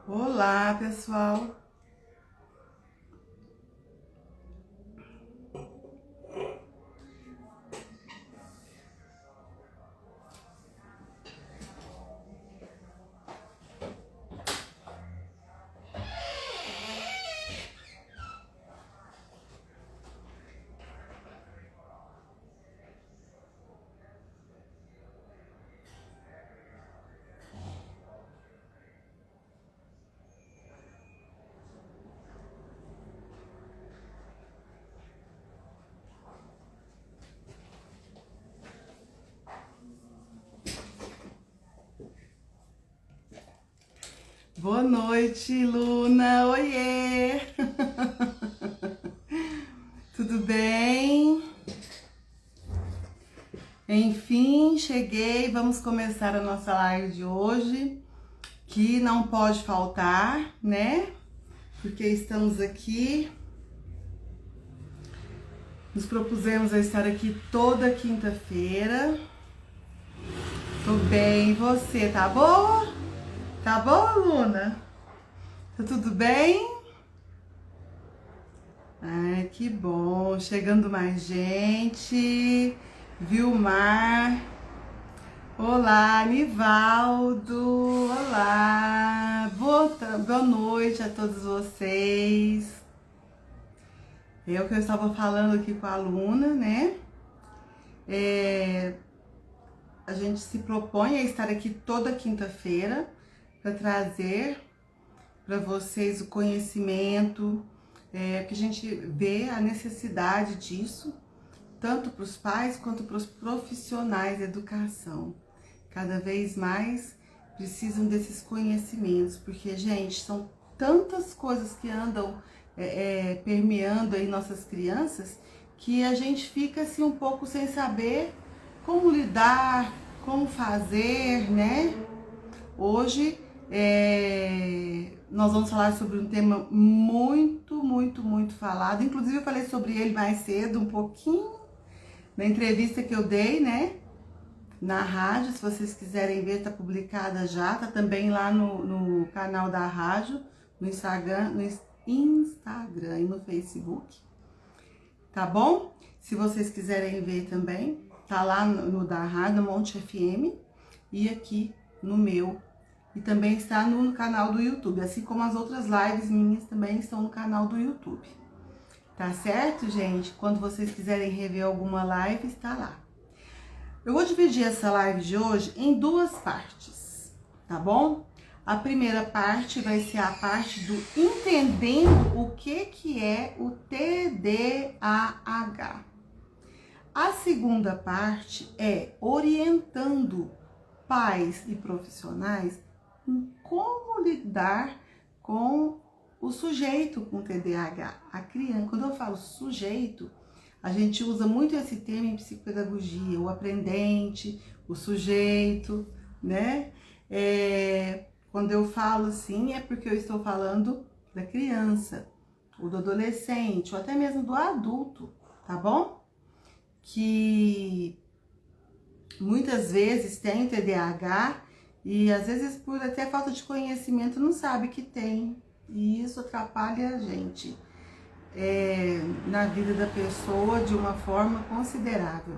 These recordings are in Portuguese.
Olá, pessoal. Boa noite, Luna. Oiê! Tudo bem? Enfim, cheguei. Vamos começar a nossa live de hoje, que não pode faltar, né? Porque estamos aqui. Nos propusemos a estar aqui toda quinta-feira. Tô bem, e você? Tá boa? Tá boa, Luna? Tá tudo bem? Ai, que bom. Chegando mais gente. Vilmar. Olá, Nivaldo. Olá. Boa noite a todos vocês. É o que eu estava falando aqui com a Luna, né? A gente se propõe a estar aqui toda quinta-feira para trazer para vocês o conhecimento, que a gente vê a necessidade disso, tanto para os pais quanto para os profissionais da educação. Cada vez mais precisam desses conhecimentos, porque, gente, são tantas coisas que andam permeando aí nossas crianças, que a gente fica assim um pouco sem saber como lidar, como fazer, né? Hoje nós vamos falar sobre um tema muito falado. Inclusive eu falei sobre ele mais cedo, um pouquinho, na entrevista que eu dei, né? Na rádio, se vocês quiserem ver, tá publicada já, tá também lá no canal da rádio, no Instagram e no Facebook, tá bom? Se vocês quiserem ver também, tá lá no da rádio, no Monte FM, e aqui no meu. E também está no canal do YouTube, assim como as outras lives minhas também estão no canal do YouTube. Tá certo, gente? Quando vocês quiserem rever alguma live, está lá. Eu vou dividir essa live de hoje em duas partes, tá bom? A primeira parte vai ser a parte do entendendo o que é o TDAH. A segunda parte é orientando pais e profissionais em como lidar com o sujeito com TDAH, a criança. Quando eu falo sujeito, a gente usa muito esse termo em psicopedagogia, o aprendente, o sujeito, né? Quando eu falo assim, é porque eu estou falando da criança, ou do adolescente, ou até mesmo do adulto, tá bom? Que muitas vezes tem TDAH e às vezes por até falta de conhecimento não sabe que tem. E isso atrapalha a gente na vida da pessoa de uma forma considerável.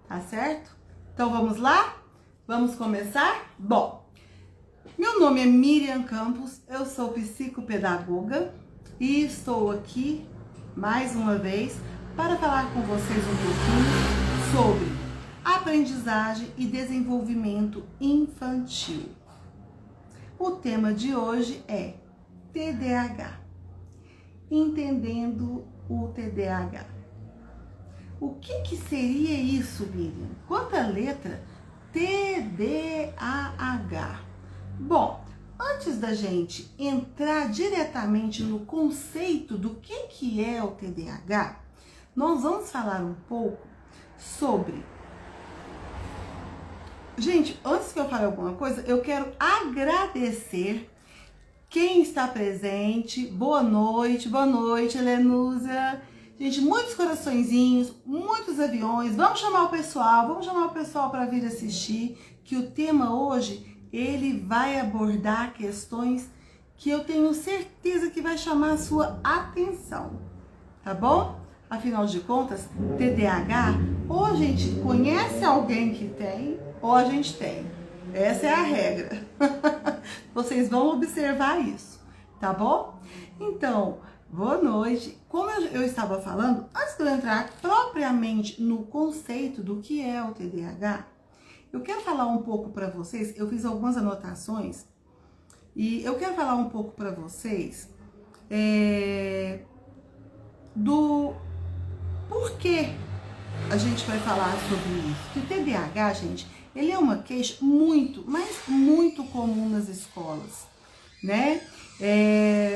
Tá certo? Então vamos lá? Vamos começar? Bom, meu nome é Miriam Campos, eu sou psicopedagoga e estou aqui mais uma vez para falar com vocês um pouquinho sobre aprendizagem e desenvolvimento infantil. O tema de hoje é TDAH. Entendendo o TDAH. O que seria isso, Miriam? Quanta letra? TDAH. Bom, antes da gente entrar diretamente no conceito do que é o TDAH, nós vamos falar um pouco sobre... Gente, antes que eu fale alguma coisa, eu quero agradecer quem está presente. Boa noite, Helenúzia. Gente, muitos coraçõezinhos, muitos aviões. Vamos chamar o pessoal para vir assistir, que o tema hoje ele vai abordar questões que eu tenho certeza que vai chamar a sua atenção, tá bom? Afinal de contas, TDAH, ou a gente conhece alguém que tem, ou a gente tem. Essa é a regra. Vocês vão observar isso, tá bom? Então, boa noite. Como eu estava falando, antes de eu entrar propriamente no conceito do que é o TDAH, eu quero falar um pouco para vocês, eu fiz algumas anotações, e eu quero falar um pouco para vocês do porquê a gente vai falar sobre isso. Que o TDAH, gente, ele é uma queixa muito, mas muito comum nas escolas, né?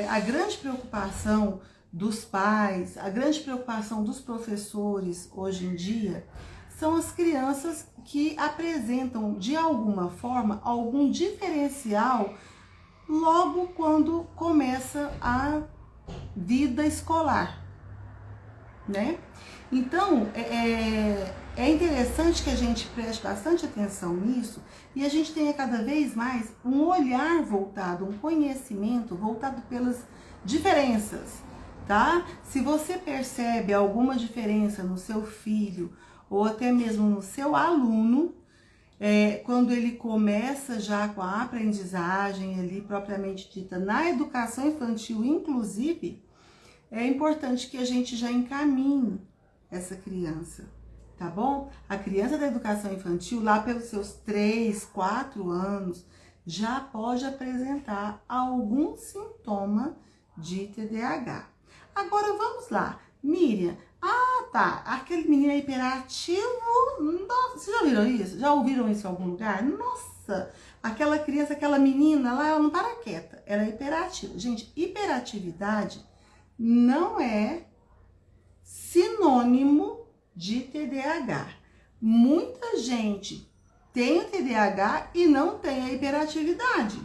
A grande preocupação dos pais, a grande preocupação dos professores hoje em dia são as crianças que apresentam de alguma forma algum diferencial logo quando começa a vida escolar, né? Então, é interessante que a gente preste bastante atenção nisso e a gente tenha cada vez mais um olhar voltado, um conhecimento voltado pelas diferenças, tá? Se você percebe alguma diferença no seu filho ou até mesmo no seu aluno, quando ele começa já com a aprendizagem ali propriamente dita na educação infantil, inclusive, é importante que a gente já encaminhe essa criança, tá bom? A criança da educação infantil, lá pelos seus 3, 4 anos, já pode apresentar algum sintoma de TDAH. Agora vamos lá, Miriam, tá, aquele menino é hiperativo, nossa, vocês já viram isso? Já ouviram isso em algum lugar? Nossa, aquela criança, aquela menina lá, ela não para quieta, ela é hiperativa. Gente, hiperatividade não é sinônimo de TDAH. Muita gente tem o TDAH e não tem a hiperatividade.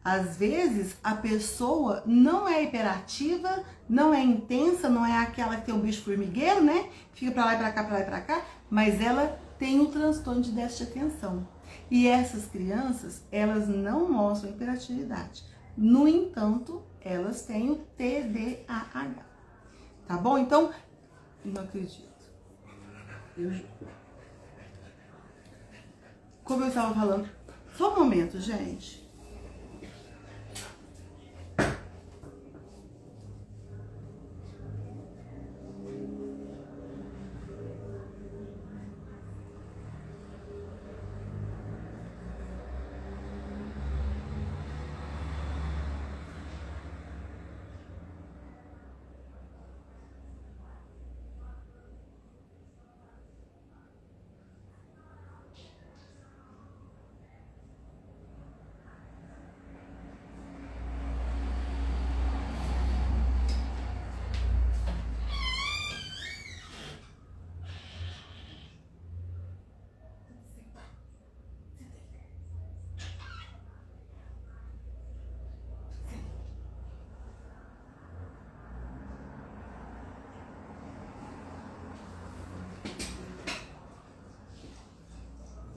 Às vezes a pessoa não é hiperativa, não é intensa, não é aquela que tem um bicho formigueiro, né? Fica pra lá e pra cá, pra lá e pra cá, mas ela tem um transtorno de déficit de atenção. E essas crianças, elas não mostram hiperatividade. No entanto, elas têm o TDAH. Tá bom? Então, não acredito. Como eu estava falando, só um momento, gente.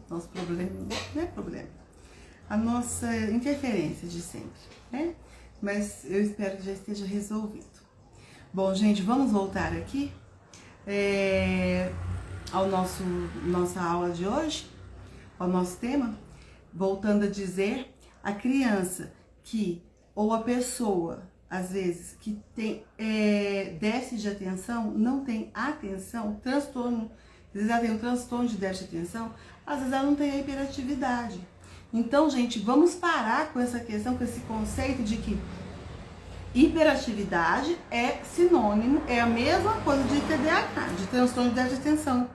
Nosso problema não é problema, a nossa interferência de sempre, né? Mas eu espero que já esteja resolvido. Bom, gente, vamos voltar aqui ao nossa aula de hoje, ao nosso tema. Voltando a dizer, a criança ou a pessoa, às vezes, que tem déficit de atenção, não tem atenção, transtorno, às vezes ela tem um transtorno de déficit de atenção, às vezes ela não tem a hiperatividade. Então, gente, vamos parar com essa questão, com esse conceito de que hiperatividade é sinônimo, é a mesma coisa de TDAH, de transtorno de déficit de atenção.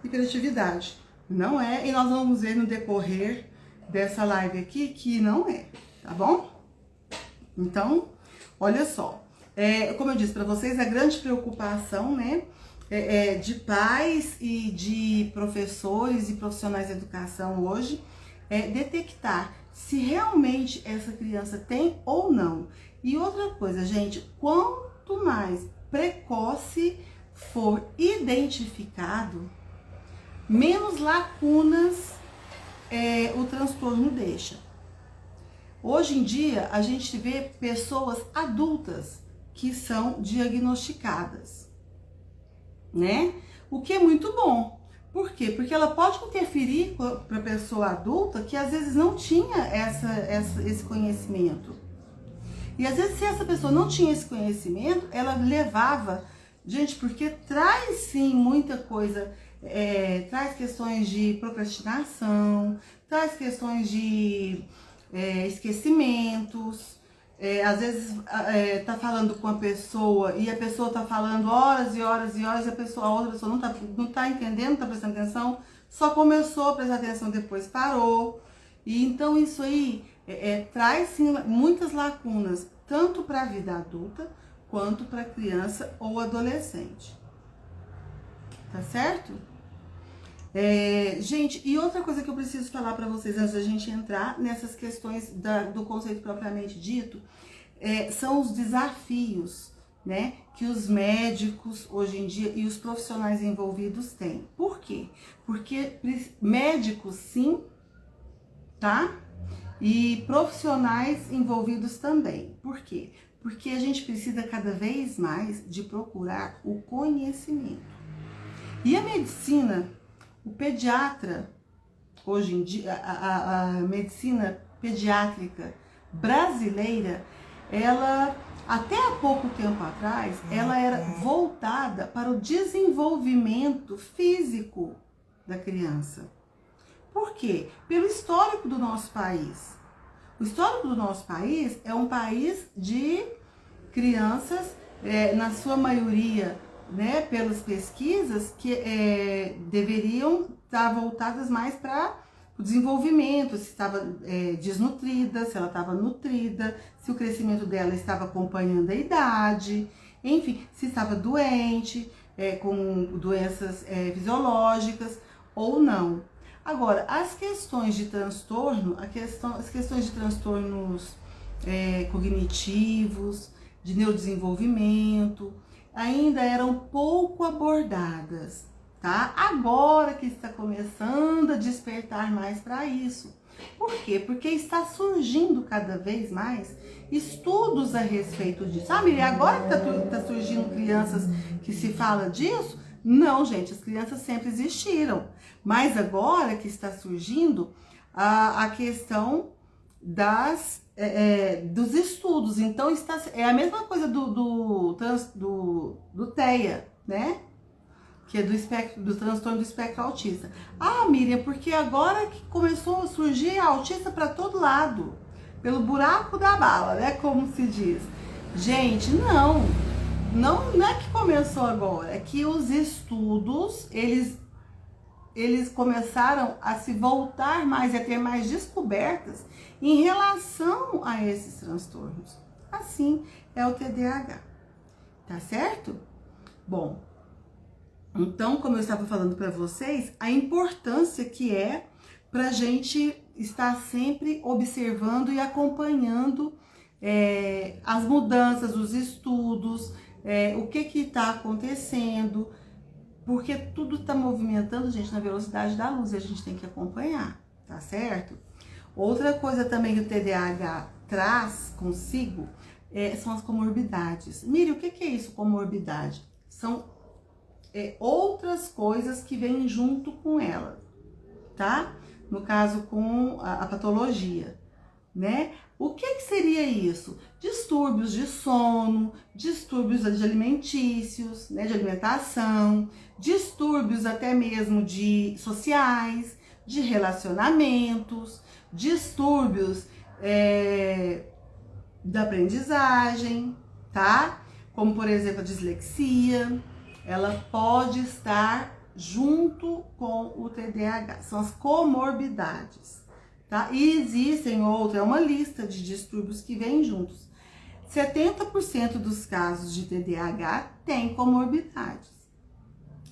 Hiperatividade não é, e nós vamos ver no decorrer dessa live aqui que não é, tá bom? Então, olha só, como eu disse para vocês, a grande preocupação, né, de pais e de professores e profissionais de educação hoje é detectar se realmente essa criança tem ou não. E outra coisa, gente, quanto mais precoce for identificado, menos lacunas o transtorno deixa. Hoje em dia, a gente vê pessoas adultas que são diagnosticadas, né? O que é muito bom. Por quê? Porque ela pode interferir para a pessoa adulta que às vezes não tinha esse conhecimento. E às vezes, se essa pessoa não tinha esse conhecimento, ela levava... Gente, porque traz sim muita coisa, traz questões de procrastinação, traz questões de esquecimentos. Às vezes tá falando com a pessoa e a pessoa tá falando horas e horas e horas e a outra pessoa não tá entendendo, não tá prestando atenção, só começou a prestar atenção, depois parou. E então isso aí traz sim muitas lacunas, tanto para a vida adulta quanto para criança ou adolescente. Tá certo? Gente, e outra coisa que eu preciso falar para vocês antes da gente entrar nessas questões do conceito propriamente dito, são os desafios, né, que os médicos hoje em dia e os profissionais envolvidos têm. Por quê? Porque médicos sim, tá? E profissionais envolvidos também. Por quê? Porque a gente precisa cada vez mais de procurar o conhecimento. E a medicina, o pediatra, hoje em dia, a medicina pediátrica brasileira, ela, até há pouco tempo atrás, ela era voltada para o desenvolvimento físico da criança. Por quê? Pelo histórico do nosso país. O histórico do nosso país é um país de crianças, na sua maioria, né, pelas pesquisas, que deveriam estar voltadas mais para o desenvolvimento, se estava desnutrida, se ela estava nutrida, se o crescimento dela estava acompanhando a idade, enfim, se estava doente, com doenças fisiológicas ou não. Agora, as questões de transtorno, as questões de transtornos cognitivos, de neurodesenvolvimento, ainda eram pouco abordadas, tá? Agora que está começando a despertar mais para isso. Por quê? Porque está surgindo cada vez mais estudos a respeito disso. Ah, Miriam, agora que tá surgindo crianças que se fala disso? Não, gente, as crianças sempre existiram. Mas agora que está surgindo a questão dos estudos. Então, é a mesma coisa do TEA, né? Que é do transtorno do espectro autista. Ah, Miriam, porque agora que começou a surgir autista para todo lado, pelo buraco da bala, né? Como se diz. Gente, não é que começou agora, é que os estudos, eles começaram a se voltar mais e a ter mais descobertas em relação a esses transtornos. Assim é o TDAH, tá certo? Bom, então, como eu estava falando para vocês, a importância que é para a gente estar sempre observando e acompanhando as mudanças, os estudos, o que está acontecendo, porque tudo está movimentando, gente, na velocidade da luz e a gente tem que acompanhar, tá certo? Outra coisa também que o TDAH traz consigo são as comorbidades. Miriam, o que é isso, comorbidade? São outras coisas que vêm junto com ela, tá? No caso, com a patologia, né? O que seria isso? Distúrbios de sono, distúrbios alimentícios, né, de alimentação, distúrbios até mesmo de sociais, de relacionamentos, distúrbios da aprendizagem, tá? Como, por exemplo, a dislexia, ela pode estar junto com o TDAH, são as comorbidades, tá? E existem outras, é uma lista de distúrbios que vêm juntos. 70% dos casos de TDAH tem comorbidades.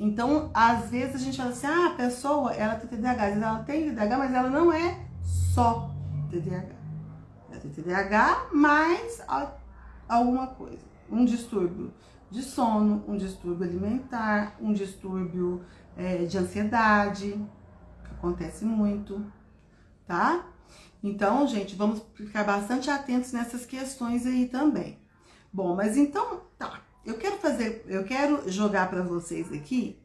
Então, às vezes a gente fala assim, a pessoa, ela tem TDAH, ela tem TDAH, mas ela não é só TDAH. Ela tem TDAH mais alguma coisa, um distúrbio de sono, um distúrbio alimentar, um distúrbio de ansiedade, que acontece muito, tá? Então, gente, vamos ficar bastante atentos nessas questões aí também. Bom, mas então, tá. Eu quero jogar para vocês aqui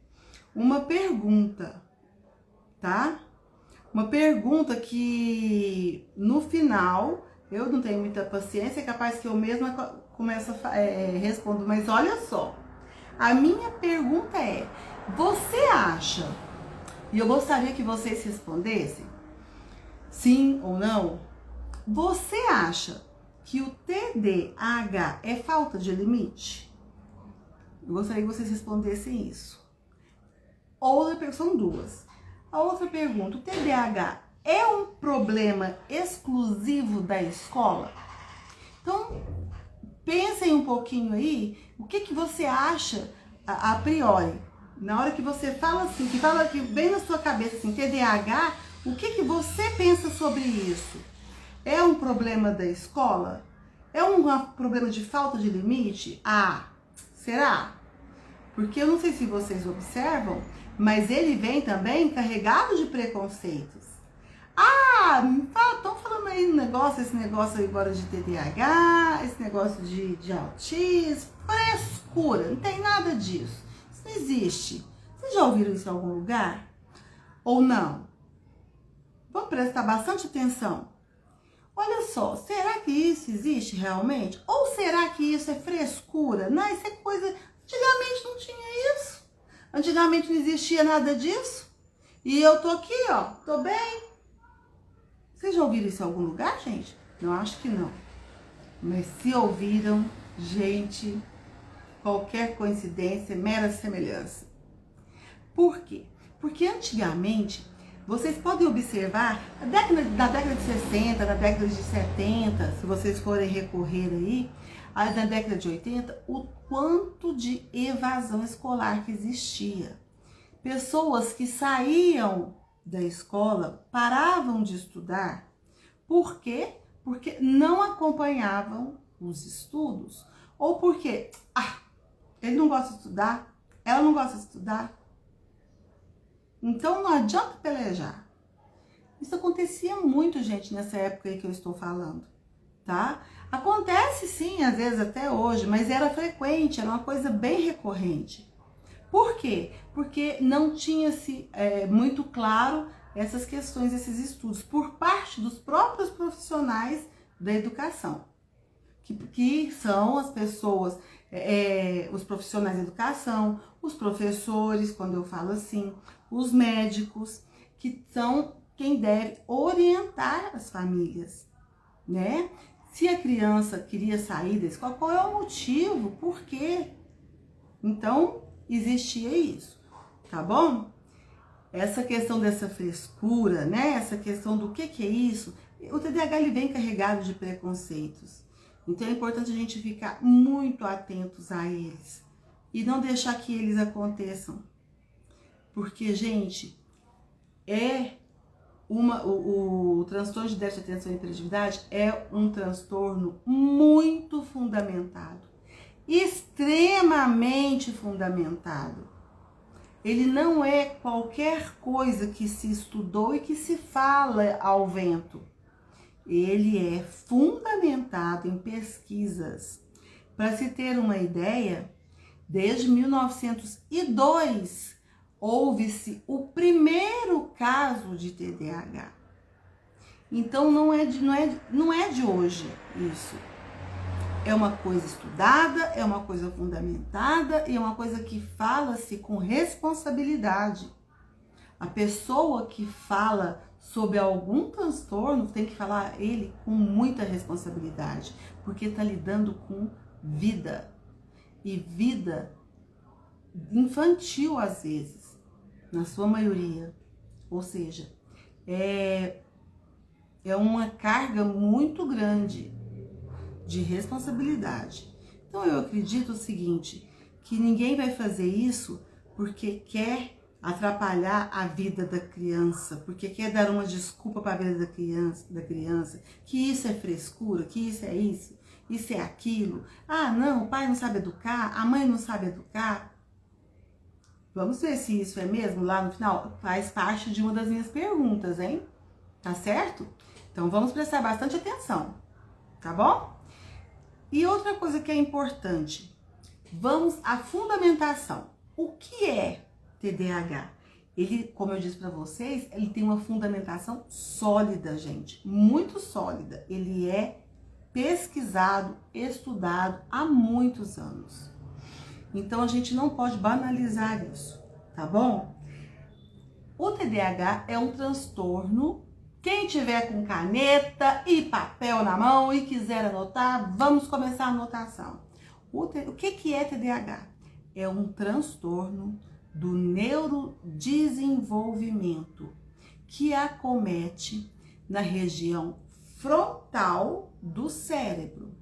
uma pergunta, tá? Uma pergunta que no final eu não tenho muita paciência, é capaz que eu mesma começo a respondo, mas olha só. A minha pergunta é: você acha, e eu gostaria que vocês respondessem, sim ou não, você acha que o TDAH é falta de limite? Eu gostaria que vocês respondessem isso. Outra, são duas. A outra pergunta: o TDAH é um problema exclusivo da escola? Então, pensem um pouquinho aí, o que você acha a priori? Na hora que você fala assim, que vem na sua cabeça assim, TDAH, o que você pensa sobre isso? É um problema da escola? É um problema de falta de limite? Ah, será? Porque eu não sei se vocês observam, mas ele vem também carregado de preconceitos. Ah, estão falando aí esse negócio agora de TDAH, esse negócio de autismo, frescura, não tem nada disso. Isso não existe. Vocês já ouviram isso em algum lugar? Ou não? Vamos prestar bastante atenção. Olha só, será que isso existe realmente? Ou será que isso é frescura? Não, isso é coisa... Antigamente não tinha isso. Antigamente não existia nada disso. E eu tô aqui, ó, tô bem. Vocês já ouviram isso em algum lugar, gente? Não, acho que não. Mas se ouviram, gente, qualquer coincidência, mera semelhança. Por quê? Porque antigamente, vocês podem observar, na década de 60, na década de 70, se vocês forem recorrer aí, na década de 80, o quanto de evasão escolar que existia. Pessoas que saíam da escola, paravam de estudar. Por quê? Porque não acompanhavam os estudos. Ou porque, ele não gosta de estudar, ela não gosta de estudar. Então não adianta pelejar. Isso acontecia muito, gente, nessa época aí que eu estou falando, tá? Acontece sim, às vezes até hoje, mas era frequente, era uma coisa bem recorrente. Por quê? Porque não tinha-se muito claro essas questões, esses estudos, por parte dos próprios profissionais da educação, que são as pessoas, os profissionais da educação, os professores, quando eu falo assim, os médicos, que são quem deve orientar as famílias, né? Se a criança queria sair da escola, qual é o motivo? Por quê? Então, existia isso, tá bom? Essa questão dessa frescura, né? Essa questão do que é isso? O TDAH ele vem carregado de preconceitos. Então é importante a gente ficar muito atentos a eles e não deixar que eles aconteçam. Porque, gente, o transtorno de déficit de atenção e hiperatividade é um transtorno muito fundamentado, extremamente fundamentado. Ele não é qualquer coisa que se estudou e que se fala ao vento. Ele é fundamentado em pesquisas. Para se ter uma ideia, desde 1902 houve-se o primeiro caso de TDAH. Então não é de hoje isso. É uma coisa estudada, é uma coisa fundamentada e é uma coisa que fala-se com responsabilidade. A pessoa que fala sobre algum transtorno tem que falar ele com muita responsabilidade, porque está lidando com vida. E vida infantil às vezes, na sua maioria. Ou seja, é uma carga muito grande de responsabilidade. Então eu acredito o seguinte, que ninguém vai fazer isso porque quer atrapalhar a vida da criança, porque quer dar uma desculpa para a vida da criança, que isso é frescura, que isso é aquilo. Ah, não, o pai não sabe educar, a mãe não sabe educar. Vamos ver se isso é mesmo lá no final. Faz parte de uma das minhas perguntas, hein? tá certo? Então vamos prestar bastante atenção, tá bom? E outra coisa que é importante, vamos à fundamentação. O que é TDAH? Ele, como eu disse para vocês, ele tem uma fundamentação sólida, gente, muito sólida. Ele é pesquisado, estudado há muitos anos. Então a gente não pode banalizar isso, tá bom? O TDAH é um transtorno. Quem tiver com caneta e papel na mão e quiser anotar, vamos começar a anotação. O que é TDAH? É um transtorno do neurodesenvolvimento que acomete na região frontal do cérebro.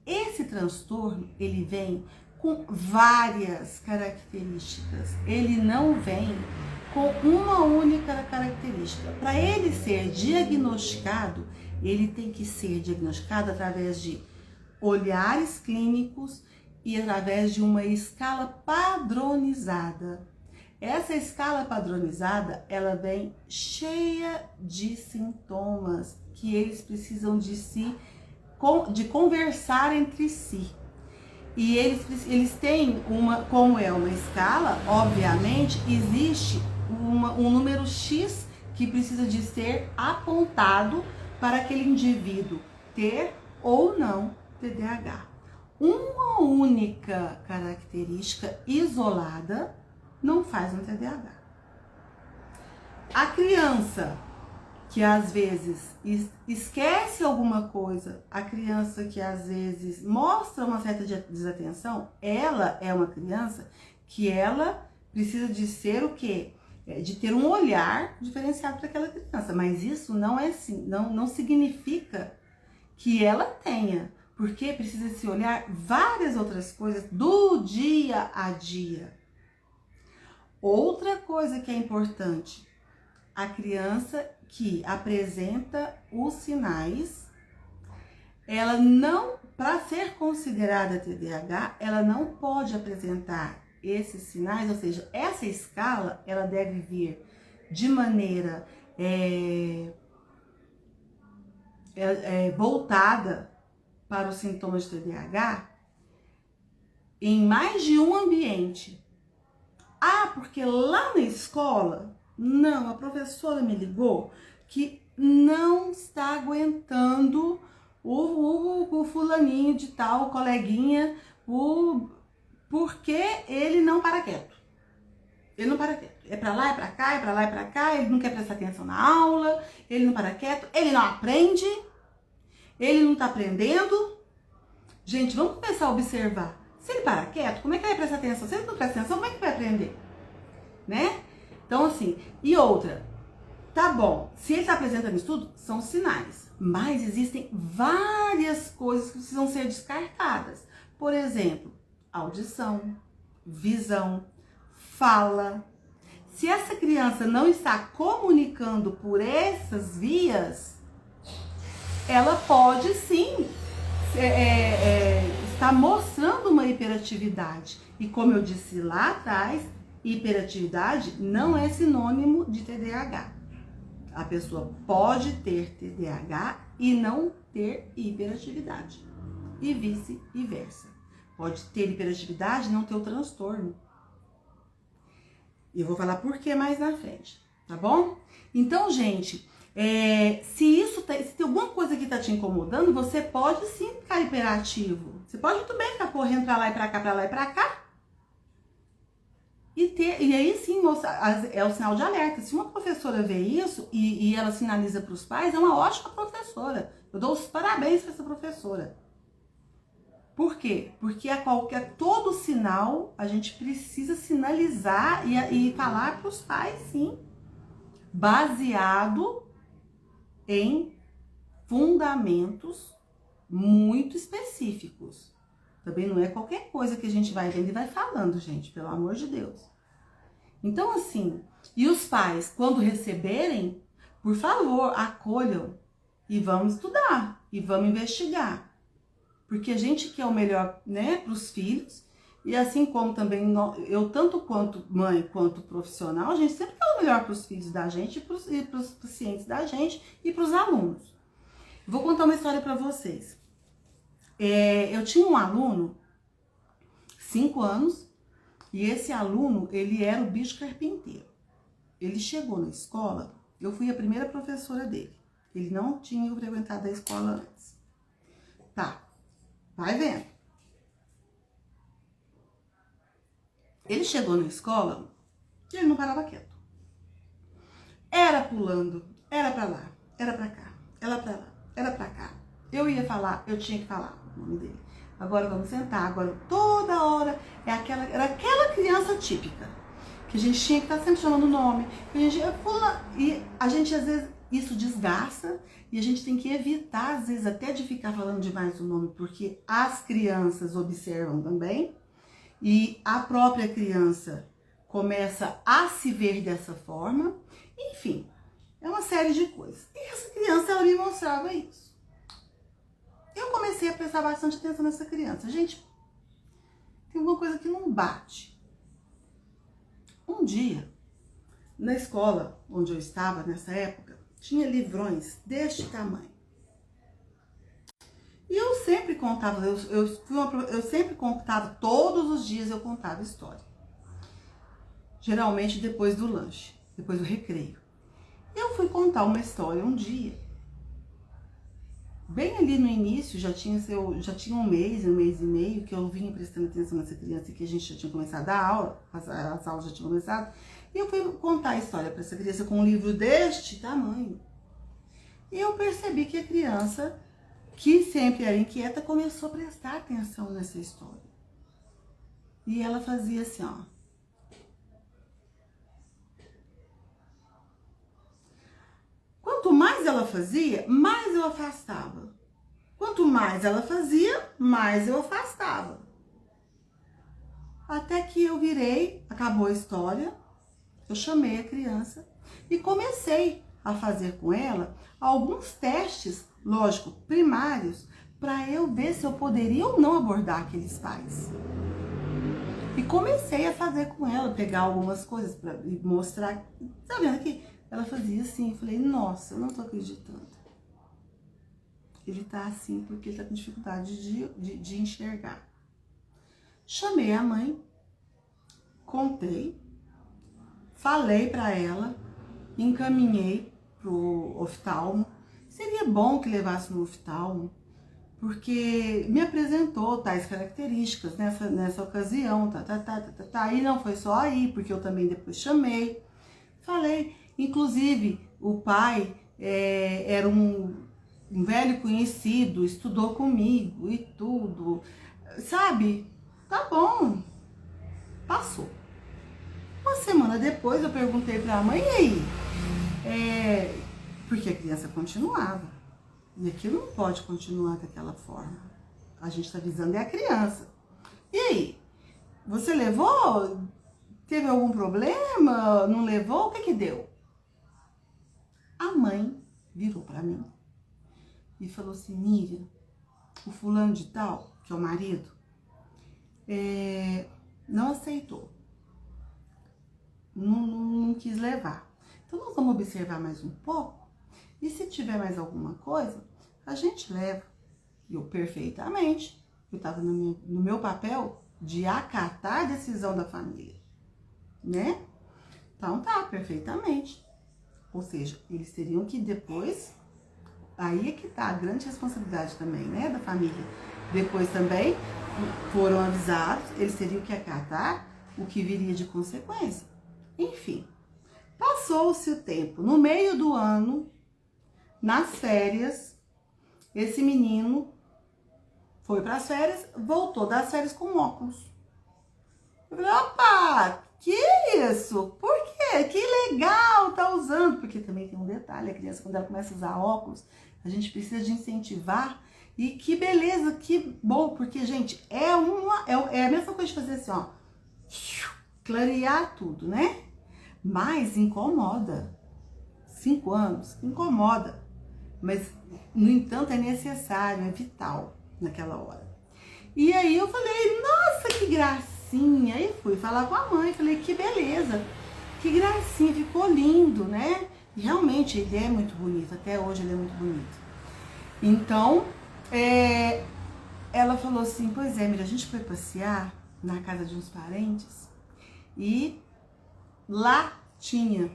Esse transtorno, ele vem com várias características. Ele não vem com uma única característica. Para ele ser diagnosticado, ele tem que ser diagnosticado através de olhares clínicos e através de uma escala padronizada. Essa escala padronizada, ela vem cheia de sintomas que eles precisam de conversar entre si. E eles têm como é uma escala, obviamente, existe um número X que precisa de ser apontado para aquele indivíduo ter ou não TDAH. Uma única característica isolada não faz um TDAH. A criança que às vezes esquece alguma coisa, a criança que às vezes mostra uma certa desatenção, ela é uma criança que ela precisa de ser o quê? De ter um olhar diferenciado para aquela criança. Mas isso não é assim, não significa que ela tenha, porque precisa se olhar várias outras coisas do dia a dia. Outra coisa que é importante, a criança que apresenta os sinais, ela não, para ser considerada TDAH, ela não pode apresentar esses sinais, ou seja, essa escala, ela deve vir de maneira voltada para os sintomas de TDAH em mais de um ambiente. Ah, porque lá na escola, não, a professora me ligou que não está aguentando o fulaninho de tal, o coleguinha, porque ele não para quieto. Ele não para quieto. É pra lá, é pra cá, é pra lá, é pra cá, ele não quer prestar atenção na aula, ele não para quieto, ele não aprende, ele não tá aprendendo. Gente, vamos começar a observar. Se ele para quieto, como é que ele vai prestar atenção? Se ele não presta atenção, como é que vai aprender? Né? Então, assim, e outra, tá bom, se ele está apresentando isso tudo, são sinais, mas existem várias coisas que precisam ser descartadas. Por exemplo, audição, visão, fala. Se essa criança não está comunicando por essas vias, ela pode sim estar mostrando uma hiperatividade. E como eu disse lá atrás, hiperatividade não é sinônimo de TDAH. A pessoa pode ter TDAH e não ter hiperatividade. E vice-versa. Pode ter hiperatividade e não ter o transtorno. E eu vou falar por que mais na frente, tá bom? Então, gente, se tem alguma coisa que tá te incomodando, você pode sim ficar hiperativo. Você pode muito bem ficar correndo pra lá e pra cá, pra lá e pra cá. E aí sim, é o sinal de alerta. Se uma professora vê isso e ela sinaliza para os pais, é uma ótima professora. Eu dou os parabéns para essa professora. Por quê? Porque todo sinal a gente precisa sinalizar e falar para os pais, sim. Baseado em fundamentos muito específicos. Também não é qualquer coisa que a gente vai vendo e vai falando, gente, pelo amor de Deus. Então, assim, e os pais, quando receberem, por favor, acolham e vamos estudar e vamos investigar. Porque a gente quer o melhor, né, para os filhos E assim como também eu, tanto quanto mãe quanto profissional, a gente sempre quer o melhor para os filhos da gente e para os pacientes da gente e para os alunos. Vou contar uma história para vocês. Eu tinha um aluno, 5 anos, e esse aluno, ele era o bicho carpinteiro. Ele chegou na escola, eu fui a primeira professora dele. Ele não tinha frequentado a escola antes. Tá, vai vendo. Ele chegou na escola e ele não parava quieto. Era pulando, era pra lá, era pra cá, era pra lá, era pra cá. Eu ia falar, eu tinha que falar o nome dele. Agora vamos sentar, agora toda hora era aquela criança típica. Que a gente tinha que estar sempre chamando o nome. E a gente às vezes isso desgasta e a gente tem que evitar, às vezes, até de ficar falando demais o nome, porque as crianças observam também. E a própria criança começa a se ver dessa forma. Enfim, é uma série de coisas. E essa criança, ela me mostrava isso. Eu comecei a prestar bastante atenção nessa criança. Gente, tem alguma coisa que não bate. Um dia, na escola onde eu estava nessa época, tinha livrões deste tamanho. E eu sempre contava, eu sempre contava, todos os dias eu contava história. Geralmente depois do lanche, depois do recreio. Eu fui contar uma história um dia. Bem ali no início, já tinha um mês e meio que eu vinha prestando atenção nessa criança, que a gente já tinha começado a dar aula, as aulas já tinham começado. E eu fui contar a história para essa criança com um livro deste tamanho. E eu percebi que a criança, que sempre era inquieta, começou a prestar atenção nessa história. E ela fazia assim, ó. Quanto mais ela fazia, mais eu afastava. Quanto mais ela fazia, mais eu afastava. Até que eu virei, acabou a história, eu chamei a criança e comecei a fazer com ela alguns testes, lógico, primários, para eu ver se eu poderia ou não abordar aqueles pais. E comecei a fazer com ela, pegar algumas coisas para mostrar. Tá vendo aqui? Ela fazia assim, eu falei, nossa, eu não tô acreditando. Ele tá assim porque ele tá com dificuldade de enxergar. Chamei a mãe, contei, falei para ela, encaminhei pro oftalmo. Seria bom que levasse no oftalmo, porque me apresentou tais características nessa ocasião, E não foi só aí, porque eu também depois chamei, falei. Inclusive, o pai era um velho conhecido, estudou comigo e tudo, sabe? Tá bom, passou. Uma semana depois eu perguntei pra mãe, e aí? Porque a criança continuava. E aquilo não pode continuar daquela forma. A gente tá visando a criança. E aí? Você levou? Teve algum problema? Não levou? O que deu? A mãe virou pra mim e falou assim, Miriam, o fulano de tal, que é o marido, não aceitou. Não quis levar. Então nós vamos observar mais um pouco e se tiver mais alguma coisa, a gente leva. Eu perfeitamente, eu estava no meu papel de acatar a decisão da família, né? Então tá, perfeitamente. Ou seja, eles teriam que depois, aí é que tá a grande responsabilidade também, né, da família. Depois também foram avisados, eles teriam que acatar o que viria de consequência. Enfim, passou-se o tempo. No meio do ano, nas férias, esse menino foi para as férias, voltou das férias com óculos. Eu falei, opa, que isso? Por quê? Que legal, tá usando. Porque também tem um detalhe, a criança quando ela começa a usar óculos, a gente precisa de incentivar. E que beleza, que bom, porque, gente, é a mesma coisa de fazer assim, ó, clarear tudo, né? Mas incomoda. 5 anos, incomoda. Mas, no entanto, é necessário, é vital naquela hora. E aí eu falei, nossa, que gracinha. Aí fui falar com a mãe, falei, que beleza, que gracinha, ficou lindo, né? E realmente ele é muito bonito, até hoje ele é muito bonito. Então, ela falou assim, pois é, Mira, a gente foi passear na casa de uns parentes e lá tinha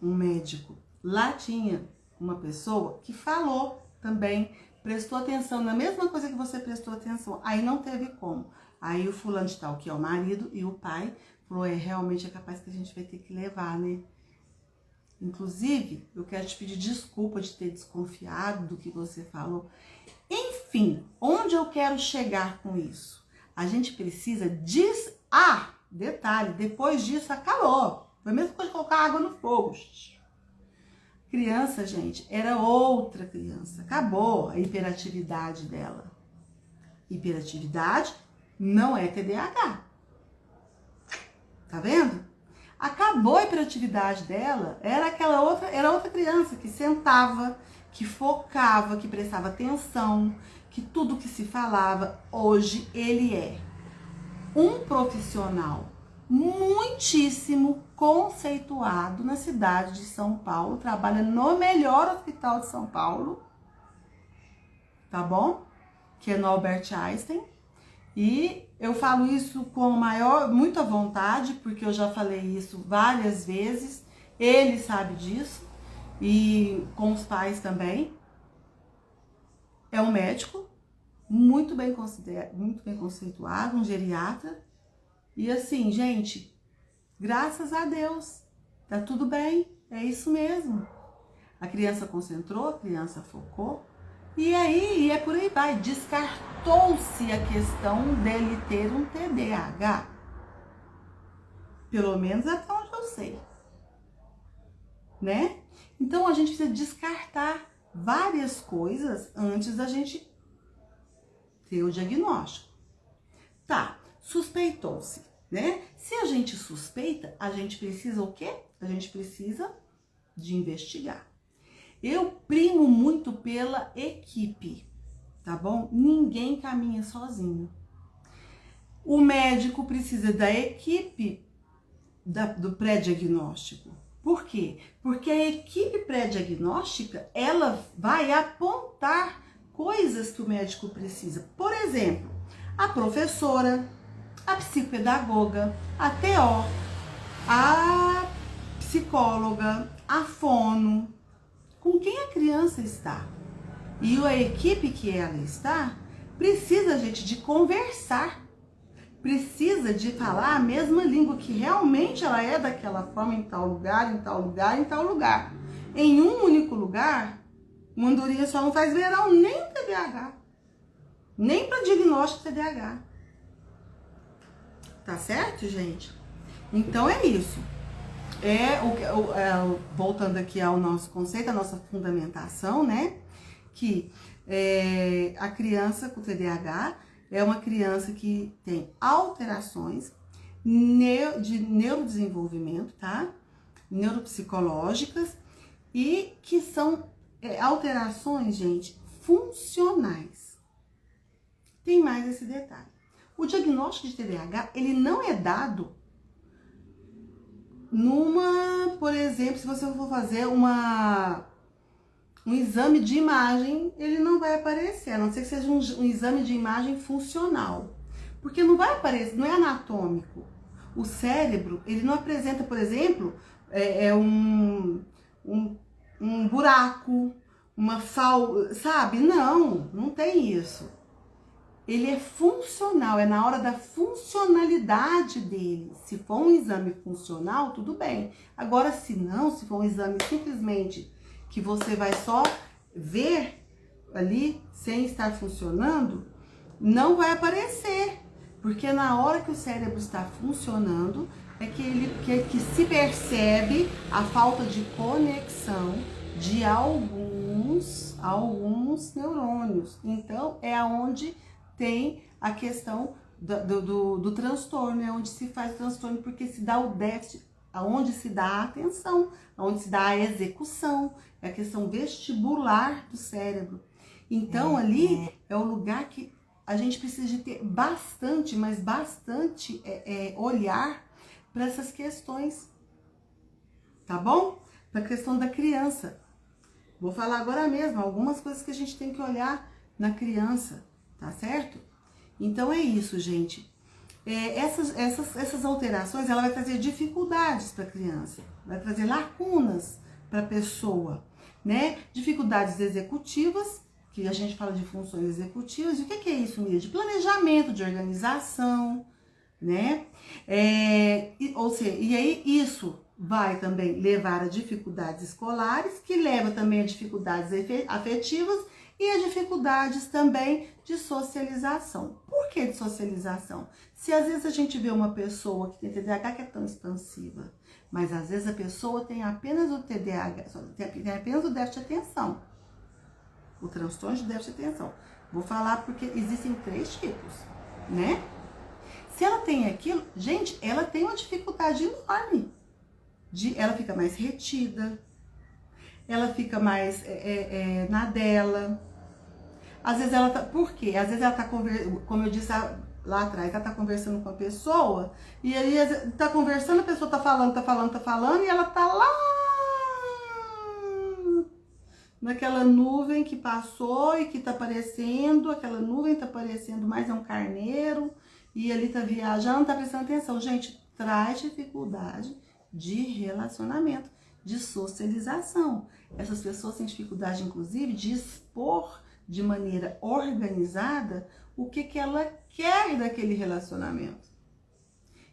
um médico, lá tinha uma pessoa que falou também, prestou atenção na mesma coisa que você prestou atenção. Aí não teve como. Aí o fulano de tal, que é o marido, e o pai, falou, realmente é capaz que a gente vai ter que levar, né? Inclusive, eu quero te pedir desculpa de ter desconfiado do que você falou. Enfim, onde eu quero chegar com isso? A gente precisa detalhe, depois disso acabou. Foi a mesma coisa de colocar água no fogo. Criança, gente, era outra criança. Acabou a hiperatividade dela. Hiperatividade não é TDAH. Tá vendo? Acabou a hiperatividade dela, era outra criança que sentava, que focava, que prestava atenção, que tudo que se falava. Hoje ele é um profissional muitíssimo conceituado na cidade de São Paulo, trabalha no melhor hospital de São Paulo, tá bom? Que é no Albert Einstein. E eu falo isso com muita vontade, porque eu já falei isso várias vezes, ele sabe disso, e com os pais também. É um médico muito bem conceituado, um geriatra. E assim, gente, graças a Deus, tá tudo bem, é isso mesmo. A criança concentrou, a criança focou, e aí, é por aí vai, descartou-se a questão dele ter um TDAH. Pelo menos até onde eu sei, né? Então a gente precisa descartar várias coisas antes da gente ter o diagnóstico. Tá, suspeitou-se, né? Se a gente suspeita, a gente precisa o quê? A gente precisa de investigar. Eu primo muito pela equipe, tá bom? Ninguém caminha sozinho. O médico precisa da equipe do pré-diagnóstico. Por quê? Porque a equipe pré-diagnóstica, ela vai apontar coisas que o médico precisa. Por exemplo, a professora, a psicopedagoga, a TO, a psicóloga, a fono, com quem a criança está. E a equipe que ela está precisa, gente, de conversar. Precisa de falar a mesma língua, que realmente ela é daquela forma em tal lugar, em tal lugar, em tal lugar. Em um único lugar, uma andorinha só não faz verão, nem TDAH. Nem para diagnóstico de TDAH. Tá certo, gente? Então é isso. Voltando aqui ao nosso conceito, a nossa fundamentação, né? Que a criança com TDAH é uma criança que tem alterações de neurodesenvolvimento, tá? Neuropsicológicas, e que são alterações, gente, funcionais. Tem mais esse detalhe. O diagnóstico de TDAH, ele não é dado por exemplo, se você for fazer um exame de imagem, ele não vai aparecer, a não ser que seja um exame de imagem funcional. Porque não vai aparecer, não é anatômico. O cérebro, ele não apresenta, por exemplo, um buraco, uma falha, sabe? Não tem isso. Ele é funcional, é na hora da funcionalidade dele. Se for um exame funcional, tudo bem. Agora, se for um exame simplesmente que você vai só ver ali, sem estar funcionando, não vai aparecer. Porque na hora que o cérebro está funcionando, é que se percebe a falta de conexão de alguns neurônios. Então, é aonde tem a questão do transtorno, é onde se faz transtorno, porque se dá o déficit, aonde se dá a atenção, aonde se dá a execução, é a questão vestibular do cérebro. Então, ali é o lugar que a gente precisa de ter bastante, mas bastante olhar para essas questões, tá bom? Para a questão da criança. Vou falar agora mesmo algumas coisas que a gente tem que olhar na criança, tá certo? Então é isso, gente. Essas alterações, ela vai trazer dificuldades para a criança, vai trazer lacunas para a pessoa, né? Dificuldades executivas, que a gente fala de funções executivas. E o que é isso, Miriam? De planejamento, de organização, né? Ou seja, e aí isso vai também levar a dificuldades escolares, que leva também a dificuldades afetivas e a dificuldades também de socialização. Por que de socialização? Se às vezes a gente vê uma pessoa que tem TDAH que é tão expansiva, mas às vezes a pessoa tem apenas o TDAH, tem apenas o déficit de atenção, o transtorno de déficit de atenção. Vou falar porque existem 3 tipos, né? Se ela tem aquilo, gente, ela tem uma dificuldade enorme. Ela fica mais retida, ela fica mais na dela. Às vezes ela tá, por quê? Às vezes ela tá conversando, como eu disse lá atrás, ela tá conversando com a pessoa, e aí tá conversando, a pessoa tá falando, e ela tá lá naquela nuvem que passou e que tá aparecendo, aquela nuvem tá aparecendo, mais é um carneiro, e ali tá viajando, não tá prestando atenção. Gente, traz dificuldade de relacionamento, de socialização. Essas pessoas têm dificuldade, inclusive, de expor de maneira organizada o que ela quer daquele relacionamento.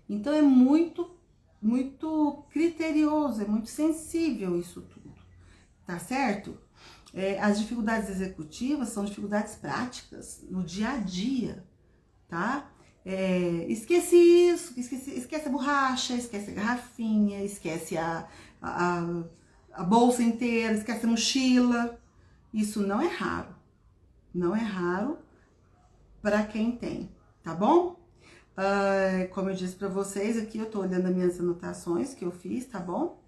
Então é muito, muito criterioso, é muito sensível isso tudo, tá certo? As dificuldades executivas são dificuldades práticas no dia a dia, tá? Esquece isso, esquece a borracha, esquece a garrafinha, esquece a bolsa inteira, esquece a mochila. Isso não é raro. Não é raro para quem tem, tá bom? Como eu disse para vocês, aqui eu tô olhando as minhas anotações que eu fiz, tá bom?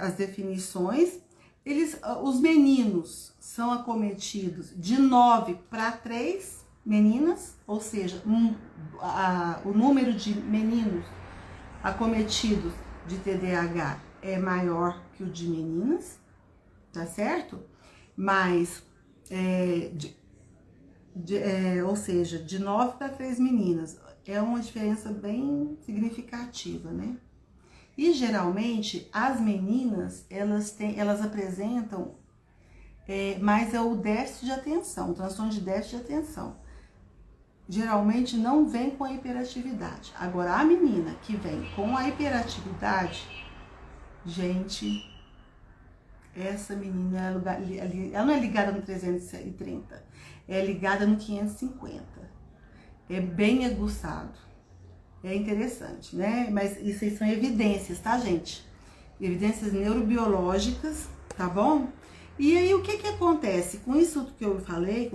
As definições. Os meninos são acometidos de 9 para 3 meninas, ou seja, o número de meninos acometidos de TDAH é maior que o de meninas, tá certo? Mas, ou seja, de 9 para 3 meninas, é uma diferença bem significativa, né? E geralmente as meninas, elas apresentam mais o déficit de atenção, o transtorno de déficit de atenção. Geralmente não vem com a hiperatividade. Agora, a menina que vem com a hiperatividade, gente, essa menina, ela não é ligada no 330, é ligada no 550. É bem aguçado. É interessante, né? Mas isso aí são evidências, tá, gente? Evidências neurobiológicas, tá bom? E aí, o que acontece? Com isso que eu falei,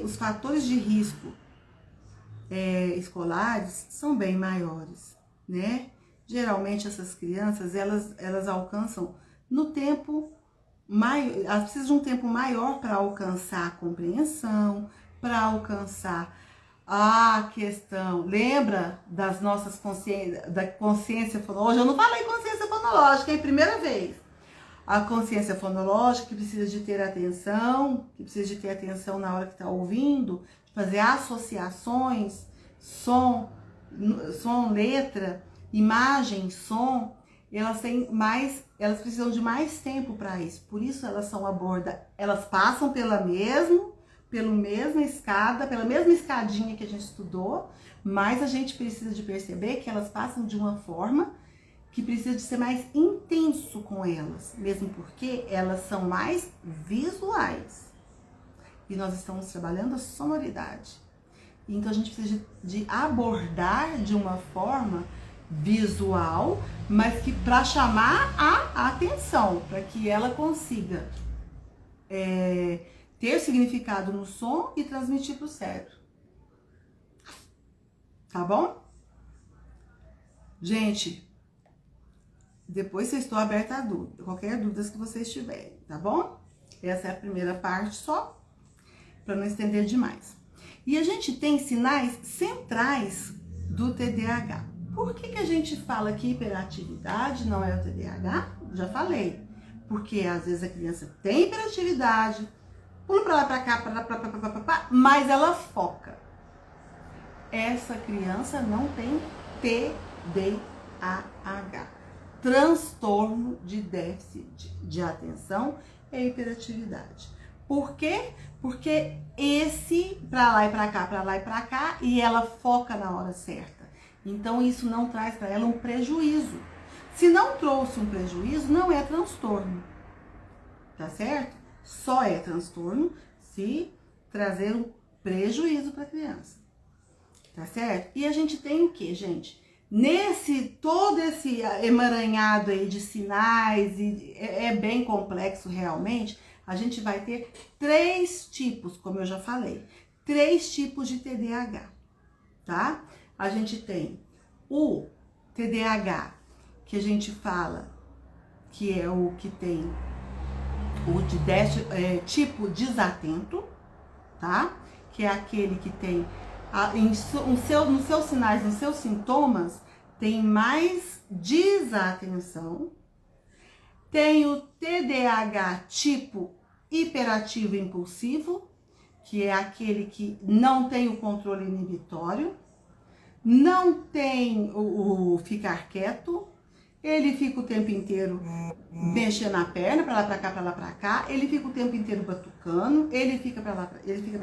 os fatores de risco escolares são bem maiores, né? Geralmente, essas crianças, elas alcançam no tempo maior, elas precisam de um tempo maior para alcançar a compreensão, para alcançar a questão, lembra das nossas da consciência fonológica? Eu não falei consciência fonológica, é a primeira vez. A consciência fonológica, que precisa de ter atenção, na hora que está ouvindo, fazer associações, som, letra, imagem, som, elas precisam de mais tempo para isso. Por isso elas elas passam pela mesma escadinha que a gente estudou, mas a gente precisa de perceber que elas passam de uma forma que precisa de ser mais intenso com elas, mesmo porque elas são mais visuais. E nós estamos trabalhando a sonoridade. Então a gente precisa de abordar de uma forma visual, mas que para chamar a atenção, para que ela consiga ter significado no som e transmitir para o cérebro. Tá bom? Gente, depois eu estou aberta a dúvida, qualquer dúvida que vocês tiverem, tá bom? Essa é a primeira parte só, para não estender demais. E a gente tem sinais centrais do TDAH. Por que a gente fala que hiperatividade não é o TDAH? Já falei. Porque às vezes a criança tem hiperatividade, pula pra lá, pra cá, mas ela foca. Essa criança não tem TDAH. Transtorno de déficit de atenção e hiperatividade. Por quê? Porque esse pra lá e pra cá, e ela foca na hora certa. Então isso não traz para ela um prejuízo. Se não trouxe um prejuízo, não é transtorno. Tá certo? Só é transtorno se trazer um prejuízo para a criança. Tá certo? E a gente tem o que, gente? Todo esse emaranhado aí de sinais, e é bem complexo realmente, a gente vai ter 3 tipos, como eu já falei. 3 tipos de TDAH, tá? A gente tem o TDAH, que a gente fala que é o que tem o de tipo desatento, tá? Que é aquele que tem nos seus sinais, nos seus sintomas, tem mais desatenção. Tem o TDAH tipo hiperativo e impulsivo, que é aquele que não tem o controle inibitório, não tem o ficar quieto, ele fica o tempo inteiro mexendo a perna, pra lá pra cá, ele fica o tempo inteiro batucando, ele fica pra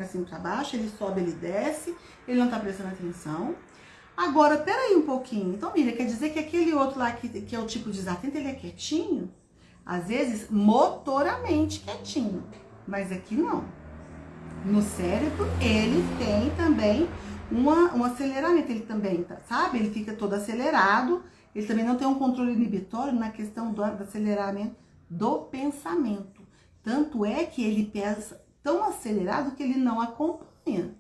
cima e pra baixo, ele sobe, ele desce, ele não tá prestando atenção. Agora, peraí um pouquinho, então Miriam, quer dizer que aquele outro lá que é o tipo desatento, ele é quietinho? Às vezes, motoramente quietinho, mas aqui não. No cérebro, ele tem também um aceleramento, ele também, sabe? Ele fica todo acelerado, ele também não tem um controle inibitório na questão do aceleramento do pensamento. Tanto é que ele pensa tão acelerado que ele não acompanha.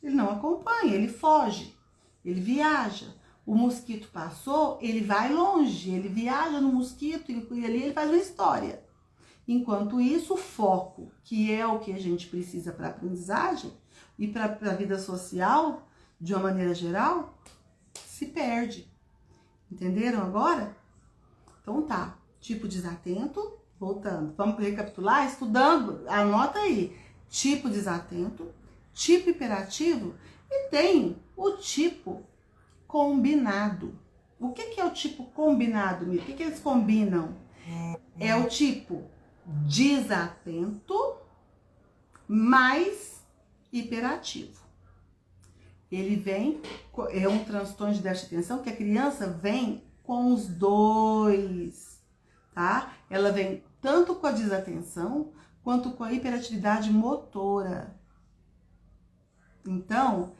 Ele não acompanha, ele foge, ele viaja. O mosquito passou, ele vai longe, ele viaja no mosquito e ali ele faz uma história. Enquanto isso, o foco, que é o que a gente precisa para a aprendizagem e para a vida social, de uma maneira geral, se perde. Entenderam agora? Então tá, tipo desatento, voltando. Vamos recapitular, estudando, anota aí. Tipo desatento, tipo hiperativo e tem o tipo combinado. O que é o tipo combinado, Miriam? O que eles combinam? É o tipo desatento mais hiperativo. Ele vem, é um transtorno de déficit de atenção que a criança vem com os dois, tá? Ela vem tanto com a desatenção quanto com a hiperatividade motora. Então,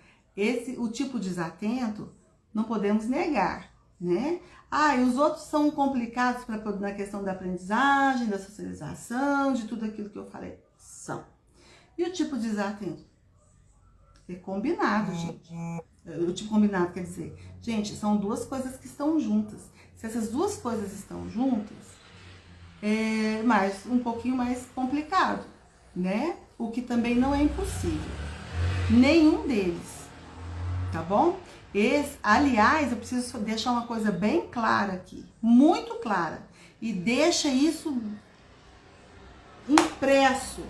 o tipo desatento não podemos negar, né? E os outros são complicados na questão da aprendizagem, da socialização, de tudo aquilo que eu falei. São. E o tipo desatento? É combinado, gente. O tipo combinado quer dizer, gente, são 2 coisas que estão juntas. Se essas 2 coisas estão juntas, é um pouquinho mais complicado, né? O que também não é impossível. Nenhum deles, tá bom? Aliás, eu preciso deixar uma coisa bem clara aqui, muito clara, e deixa isso impresso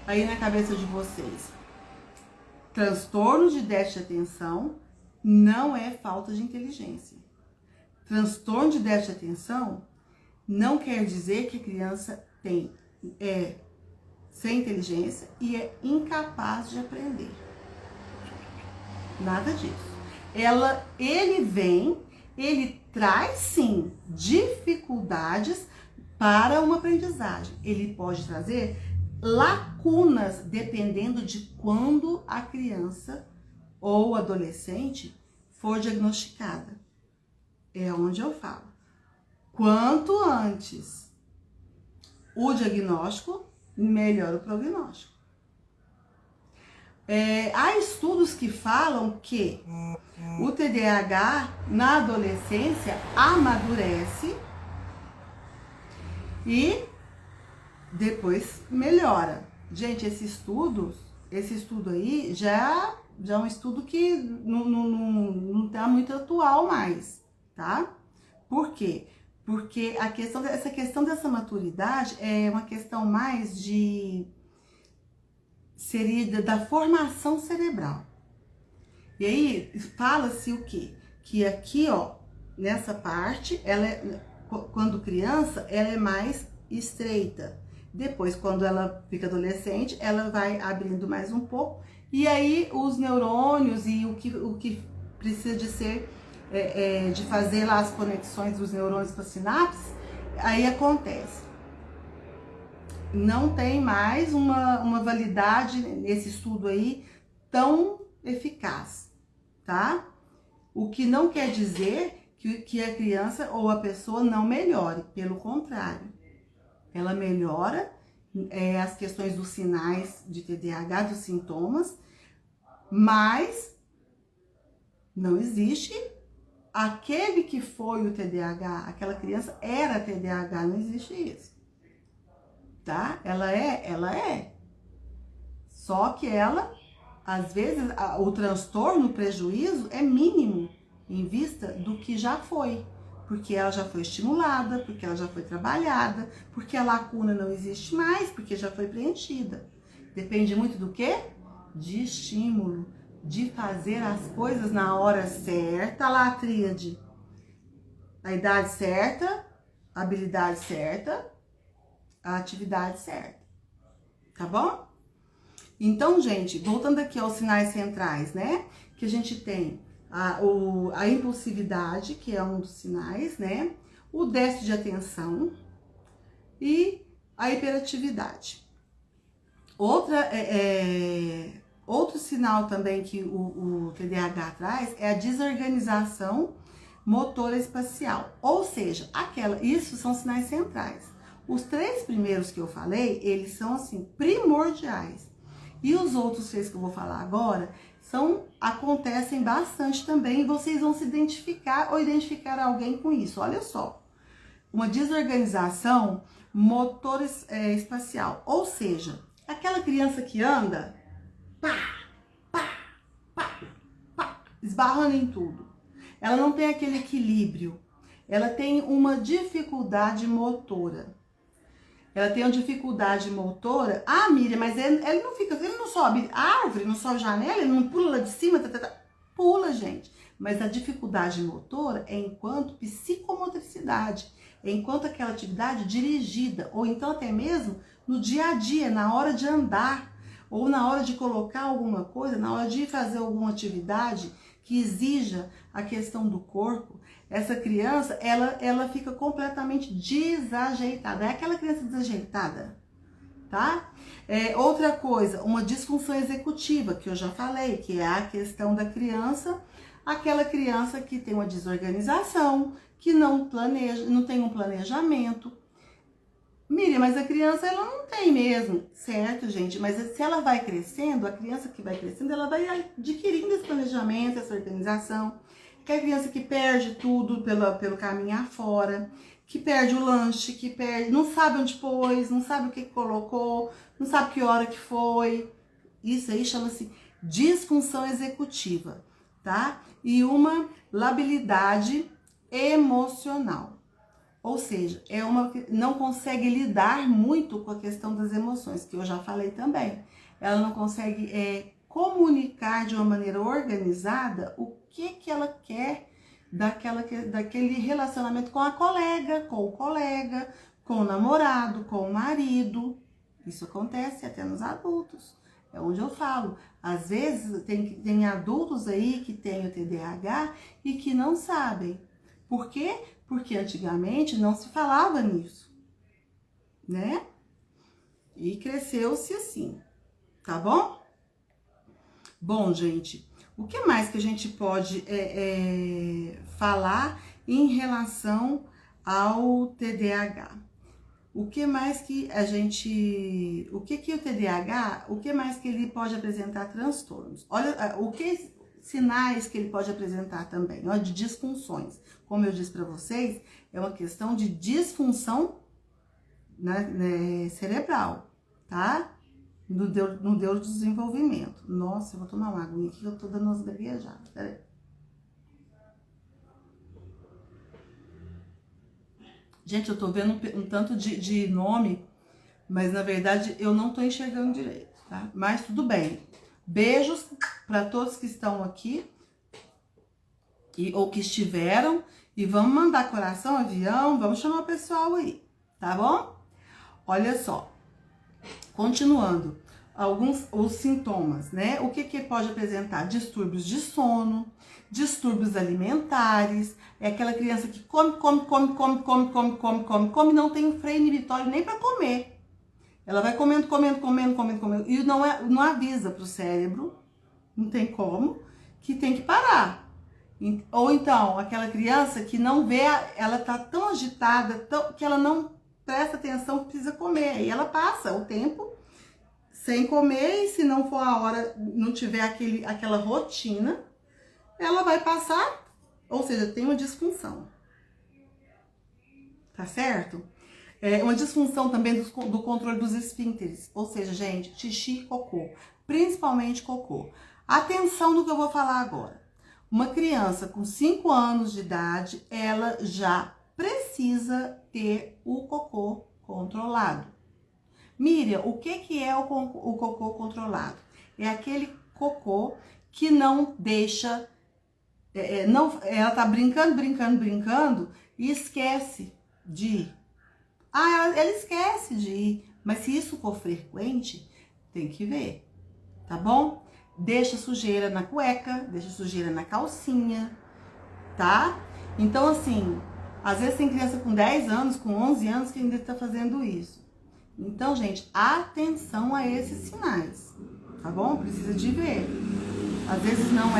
aí na cabeça de vocês. Transtorno de déficit de atenção não é falta de inteligência. Transtorno de déficit de atenção não quer dizer que a criança é sem inteligência e é incapaz de aprender. Nada disso. Ele traz sim dificuldades para uma aprendizagem. Ele pode trazer lacunas dependendo de quando a criança ou adolescente for diagnosticada. É onde eu falo. Quanto antes o diagnóstico, melhor o prognóstico. Há estudos que falam que o TDAH na adolescência amadurece e depois melhora. Gente, esses estudos esse estudo aí já é um estudo que não tá muito atual mais, tá? Por quê? Porque essa questão dessa maturidade é uma questão mais seria da formação cerebral. E aí fala-se o quê? Que aqui, ó, nessa parte, quando criança, ela é mais estreita. Depois, quando ela fica adolescente, ela vai abrindo mais um pouco. E aí os neurônios e o que precisa de ser, de fazer lá as conexões dos neurônios com as sinapses, aí acontece. Não tem mais uma validade nesse estudo aí tão eficaz, tá? O que não quer dizer que a criança ou a pessoa não melhore, pelo contrário. Ela melhora as questões dos sinais de TDAH, dos sintomas, mas não existe aquele que foi o TDAH, aquela criança era TDAH, não existe isso, tá? Ela é. Só que ela, às vezes, o transtorno, o prejuízo é mínimo em vista do que já foi. Porque ela já foi estimulada, porque ela já foi trabalhada, porque a lacuna não existe mais, porque já foi preenchida. Depende muito do quê? De estímulo, de fazer as coisas na hora certa, lá a tríade. A idade certa, a habilidade certa, a atividade certa. Tá bom? Então, gente, voltando aqui aos sinais centrais, né? Que a gente tem a impulsividade, que é um dos sinais, né? O déficit de atenção e a hiperatividade. Outro sinal também que o TDAH traz é a desorganização motora espacial. Ou seja, isso são sinais centrais. Os 3 primeiros que eu falei, eles são assim, primordiais. E os outros 3 que eu vou falar agora acontecem bastante também e vocês vão se identificar ou identificar alguém com isso. Olha só, uma desorganização motor espacial, ou seja, aquela criança que anda esbarrando em tudo. Ela não tem aquele equilíbrio, ela tem uma dificuldade motora. Ela tem uma dificuldade motora. Ah, Miriam, mas ele não sobe árvore, não sobe janela, ele não pula lá de cima, pula, gente. Mas a dificuldade motora é enquanto psicomotricidade, é enquanto aquela atividade dirigida, ou então até mesmo no dia a dia, na hora de andar, ou na hora de colocar alguma coisa, na hora de fazer alguma atividade que exija a questão do corpo. Essa criança, ela fica completamente desajeitada. É aquela criança desajeitada, tá? Outra coisa, uma disfunção executiva, que eu já falei, que é a questão da criança, aquela criança que tem uma desorganização, que não planeja, não tem um planejamento. Miriam, mas a criança, ela não tem mesmo, certo, gente? Mas se ela vai crescendo, a criança que vai crescendo, ela vai adquirindo esse planejamento, essa organização. Que é a criança que perde tudo pelo caminho afora, que perde o lanche, não sabe onde pôs, não sabe o que colocou, não sabe que hora que foi. Isso aí chama-se disfunção executiva, tá? E uma labilidade emocional. Ou seja, não consegue lidar muito com a questão das emoções, que eu já falei também. Ela não consegue comunicar de uma maneira organizada o que ela quer daquele relacionamento com a colega, com o colega, com o namorado, com o marido. Isso acontece até nos adultos. É onde eu falo. Às vezes tem adultos aí que têm o TDAH e que não sabem. Por quê? Porque antigamente não se falava nisso, né? E cresceu-se assim, tá bom? Bom, gente, o que mais que a gente pode falar em relação ao TDAH? O que mais que o TDAH, o que mais que ele pode apresentar transtornos? Olha, sinais que ele pode apresentar também, ó, de disfunções. Como eu disse para vocês, é uma questão de disfunção, né, cerebral, tá? no neurodesenvolvimento. Nossa, eu vou tomar uma aguinha aqui que eu tô dando umas gaguejadas. Pera aí. Gente, eu tô vendo um tanto de nome, mas na verdade eu não tô enxergando direito, tá? Mas tudo bem. Beijos para todos que estão aqui ou que estiveram. E vamos mandar coração, avião, vamos chamar o pessoal aí, tá bom? Olha só, continuando, os sintomas, né? O que pode apresentar? Distúrbios de sono, distúrbios alimentares, é aquela criança que come, não tem um freio inibitório nem para comer. Ela vai comendo, e não avisa pro cérebro, não tem como, que tem que parar. Ou então, aquela criança que não vê, ela tá tão agitada, que ela não presta atenção que precisa comer. Aí ela passa o tempo sem comer, e se não for a hora, não tiver aquela rotina, ela vai passar, ou seja, tem uma disfunção. Tá certo? Uma disfunção também do controle dos esfíncteres, ou seja, gente, xixi e cocô, principalmente cocô. Atenção no que eu vou falar agora. Uma criança com 5 anos de idade, ela já precisa ter o cocô controlado. Miriam, o que é o cocô controlado? É aquele cocô que não deixa... ela tá brincando e esquece de ir. Ela esquece de ir. Mas se isso for frequente, tem que ver, tá bom? Deixa sujeira na cueca, deixa sujeira na calcinha, tá? Então, assim, às vezes tem criança com 10 anos, com 11 anos que ainda tá fazendo isso. Então, gente, atenção a esses sinais, tá bom? Precisa de ver. Às vezes não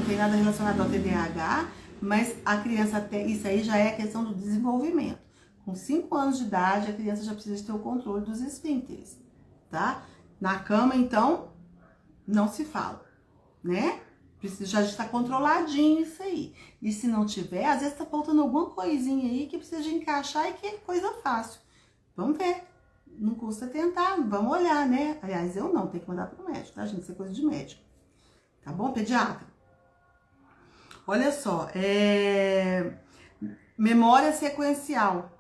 tem nada relacionado ao TDAH, mas a criança isso aí já é questão do desenvolvimento. Com 5 anos de idade, a criança já precisa ter o controle dos esfíncteres, tá? Na cama, então, não se fala, né? Precisa já estar controladinho isso aí. E se não tiver, às vezes tá faltando alguma coisinha aí que precisa de encaixar e que é coisa fácil. Vamos ver. Não custa tentar, vamos olhar, né? Aliás, eu não, tenho que mandar pro médico, tá, gente? Isso é coisa de médico. Tá bom, pediatra? Olha só, memória sequencial.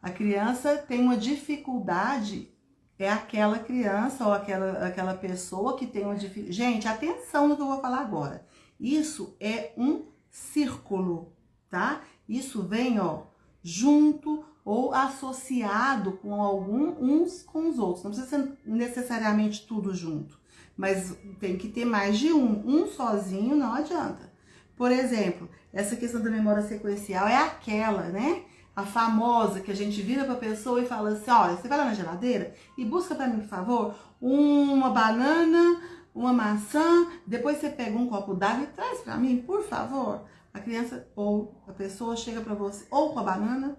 A criança tem uma dificuldade, é aquela criança ou aquela pessoa que tem uma dificuldade. Gente, atenção no que eu vou falar agora. Isso é um círculo, tá? Isso vem, ó, junto ou associado com uns com os outros. Não precisa ser necessariamente tudo junto, mas tem que ter mais de um. Um sozinho não adianta. Por exemplo, essa questão da memória sequencial é aquela, né? A famosa que a gente vira pra pessoa e fala assim, olha, você vai lá na geladeira e busca pra mim, por favor, uma banana, uma maçã, depois você pega um copo d'água e traz pra mim, por favor. A criança ou a pessoa chega pra você ou com a banana,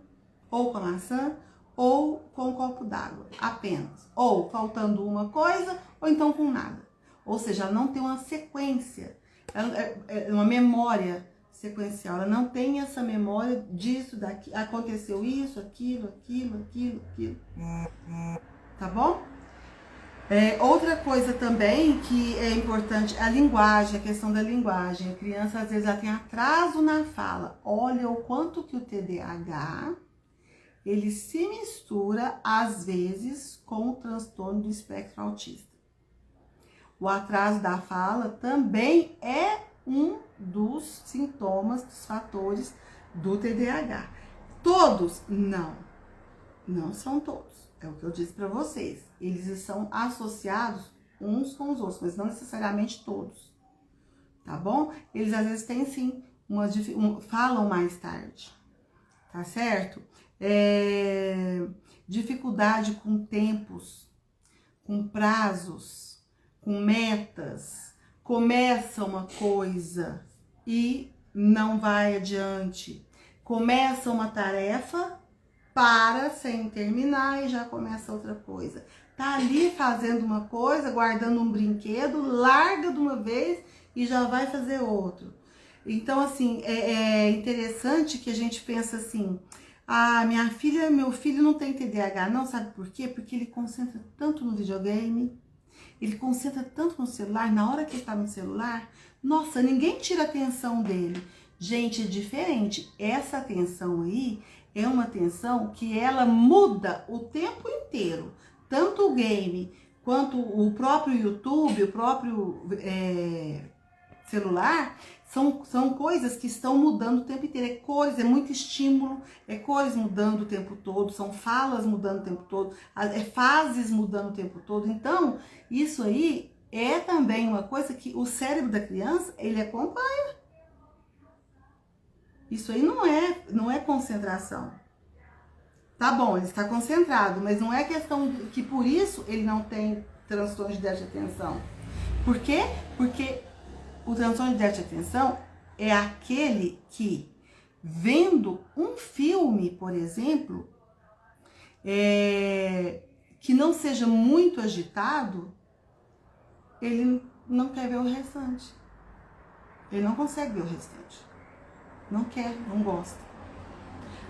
ou com a maçã, ou com um copo d'água, apenas. Ou faltando uma coisa, ou então com nada. Ou seja, ela não tem uma sequência, é uma memória sequencial. Ela não tem essa memória disso, daqui, aconteceu isso, aquilo. Tá bom? Outra coisa também que é importante, a linguagem, a questão da linguagem. A criança, às vezes, ela tem atraso na fala. Olha o quanto que o TDAH... ele se mistura, às vezes, com o transtorno do espectro autista. O atraso da fala também é um dos sintomas, dos fatores do TDAH. Todos? Não. Não são todos. É o que eu disse para vocês. Eles são associados uns com os outros, mas não necessariamente todos. Tá bom? Eles, às vezes, têm, sim, falam mais tarde. Tá certo? Dificuldade com tempos, com prazos, com metas. Começa uma coisa e não vai adiante. Começa uma tarefa, para sem terminar e já começa outra coisa. Tá ali fazendo uma coisa, guardando um brinquedo, larga de uma vez e já vai fazer outro. Então, assim, é interessante que a gente pensa assim... meu filho não tem TDAH, não, sabe por quê? Porque ele concentra tanto no videogame, ele concentra tanto no celular, na hora que ele está no celular, nossa, ninguém tira a atenção dele. Gente, é diferente. Essa atenção aí é uma atenção que ela muda o tempo inteiro. Tanto o game, quanto o próprio YouTube, o próprio celular, são coisas que estão mudando o tempo inteiro. É cores, é muito estímulo, é cores mudando o tempo todo, são falas mudando o tempo todo, é fases mudando o tempo todo. Então, isso aí é também uma coisa que o cérebro da criança, ele acompanha. Isso aí não é concentração. Tá bom, ele está concentrado, mas não é questão que por isso ele não tem transtorno de déficit de atenção. Por quê? Porque o transtorno de déficit de atenção é aquele que, vendo um filme, por exemplo, que não seja muito agitado, ele não quer ver o restante. Ele não consegue ver o restante. Não quer, não gosta.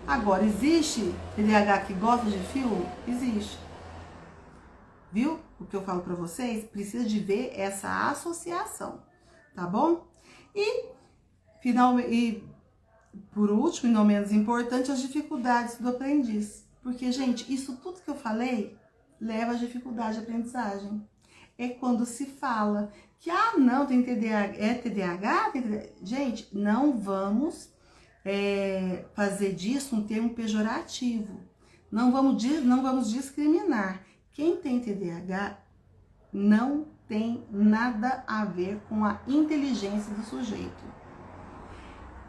Agora, existe TDAH que gosta de filme? Existe. Viu? O que eu falo pra vocês, precisa de ver essa associação, tá bom? E, por último, e não menos importante, as dificuldades do aprendiz. Porque, gente, isso tudo que eu falei leva a dificuldade de aprendizagem. É quando se fala que, não, tem TDAH, TDAH? Gente, não vamos fazer disso um termo pejorativo. Não vamos discriminar. Quem tem TDAH não tem nada a ver com a inteligência do sujeito.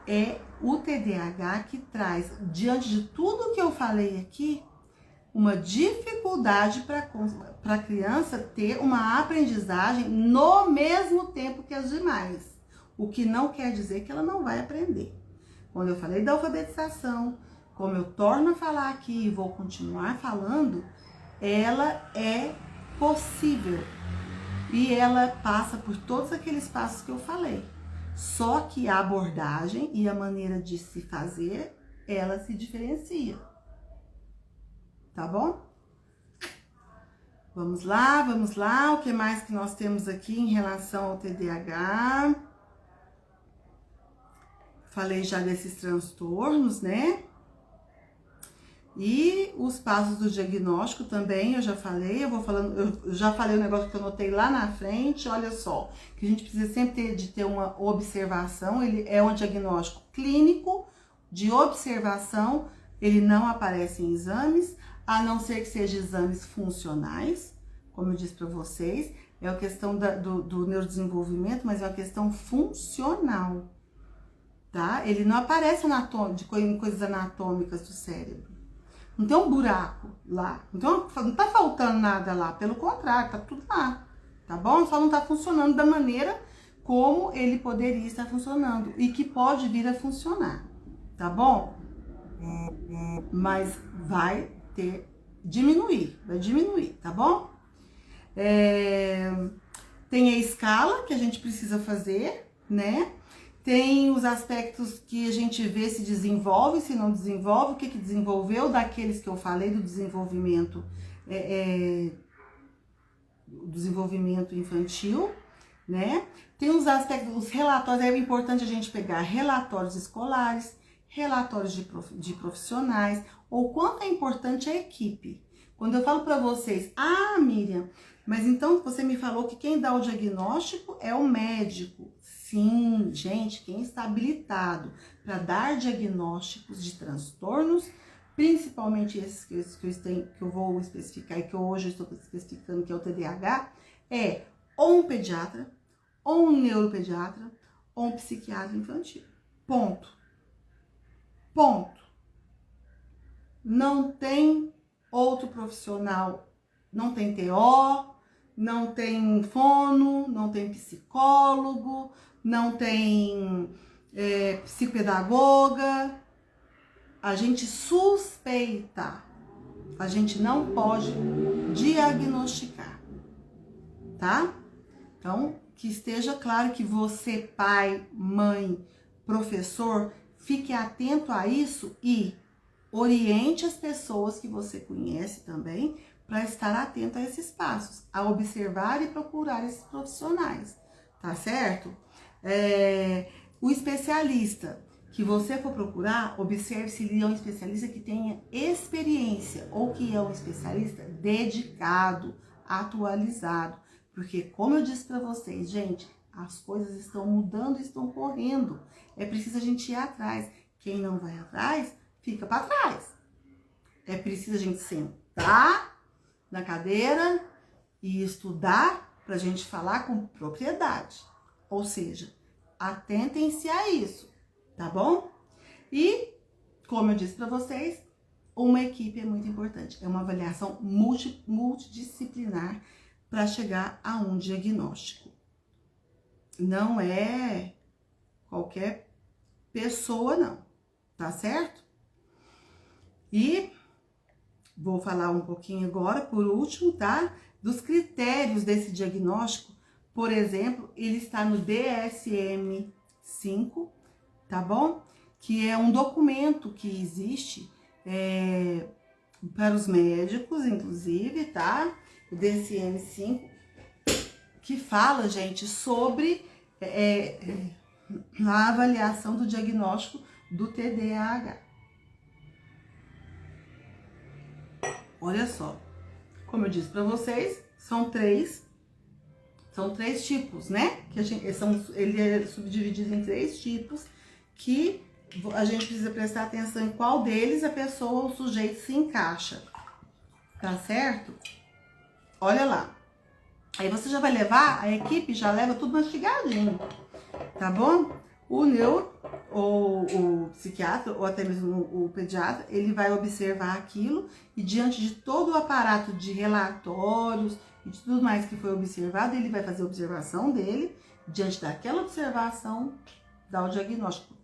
É o TDAH que traz, diante de tudo que eu falei aqui, uma dificuldade para a criança ter uma aprendizagem no mesmo tempo que as demais. O que não quer dizer que ela não vai aprender. Quando eu falei da alfabetização, como eu torno a falar aqui e vou continuar falando, ela é possível. E ela passa por todos aqueles passos que eu falei. Só que a abordagem e a maneira de se fazer, ela se diferencia. Tá bom? Vamos lá. O que mais que nós temos aqui em relação ao TDAH? Falei já desses transtornos, né? E os passos do diagnóstico também, eu já falei, eu já falei o negócio que eu notei lá na frente, olha só, que a gente precisa sempre ter uma observação, ele é um diagnóstico clínico, de observação, ele não aparece em exames, a não ser que sejam exames funcionais, como eu disse para vocês, é a questão do neurodesenvolvimento, mas é uma questão funcional, tá? Ele não aparece em coisas anatômicas do cérebro. Não tem um buraco lá, então não tá faltando nada lá, pelo contrário, tá tudo lá, tá bom? Só não tá funcionando da maneira como ele poderia estar funcionando e que pode vir a funcionar, tá bom? Mas vai diminuir, tá bom? Tem a escala que a gente precisa fazer, né? Tem os aspectos que a gente vê se desenvolve, se não desenvolve, o que desenvolveu daqueles que eu falei do desenvolvimento, infantil, né? Tem os aspectos, os relatórios, é importante a gente pegar relatórios escolares, relatórios de profissionais, ou quanto é importante a equipe. Quando eu falo para vocês, Miriam, mas então você me falou que quem dá o diagnóstico é o médico. Sim, gente, quem está habilitado para dar diagnósticos de transtornos, principalmente esses que eu vou especificar e que hoje eu estou especificando, que é o TDAH, é ou um pediatra, ou um neuropediatra, ou um psiquiatra infantil. Ponto. Não tem outro profissional, não tem TO, não tem fono, não tem psicólogo, não tem psicopedagoga. A gente suspeita, a gente não pode diagnosticar, tá? Então, que esteja claro que você, pai, mãe, professor, fique atento a isso e oriente as pessoas que você conhece também para estar atento a esses passos, a observar e procurar esses profissionais, tá certo? O especialista que você for procurar, observe se ele é um especialista que tenha experiência ou que é um especialista dedicado, atualizado. Porque, como eu disse para vocês, gente, as coisas estão mudando, estão correndo. É preciso a gente ir atrás. Quem não vai atrás, fica para trás. É preciso a gente sentar na cadeira e estudar para a gente falar com propriedade. Ou seja, atentem-se a isso, tá bom? E, como eu disse para vocês, uma equipe é muito importante. É uma avaliação multidisciplinar para chegar a um diagnóstico. Não é qualquer pessoa, não, tá certo? E vou falar um pouquinho agora, por último, tá? Dos critérios desse diagnóstico. Por exemplo, ele está no DSM-5, tá bom? Que é um documento que existe para os médicos, inclusive, tá? O DSM-5, que fala, gente, sobre a avaliação do diagnóstico do TDAH. Olha só, como eu disse para vocês, são três tipos, né? Ele é subdividido em 3 tipos que a gente precisa prestar atenção em qual deles a pessoa ou o sujeito se encaixa, tá certo? Olha lá. Aí você já vai levar, a equipe já leva tudo mastigadinho, tá bom? O neuro, ou o psiquiatra, ou até mesmo o pediatra, ele vai observar aquilo e diante de todo o aparato de relatórios e de tudo mais que foi observado, ele vai fazer a observação dele, diante daquela observação, dar o diagnóstico,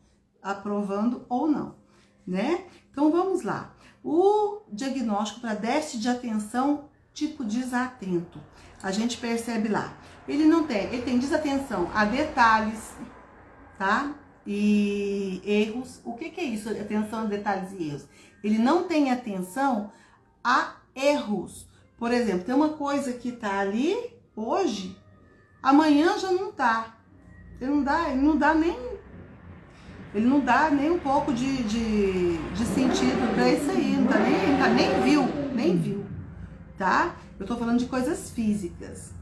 aprovando ou não, né? Então vamos lá. O diagnóstico para déficit de atenção tipo desatento. A gente percebe lá, ele tem desatenção a detalhes, tá? E erros. O que é isso? Atenção a detalhes e erros. Ele não tem atenção a erros. Por exemplo, tem uma coisa que tá ali hoje, amanhã já não tá. Ele não dá nem um pouco de sentido pra isso aí. Nem viu, tá? Eu tô falando de coisas físicas,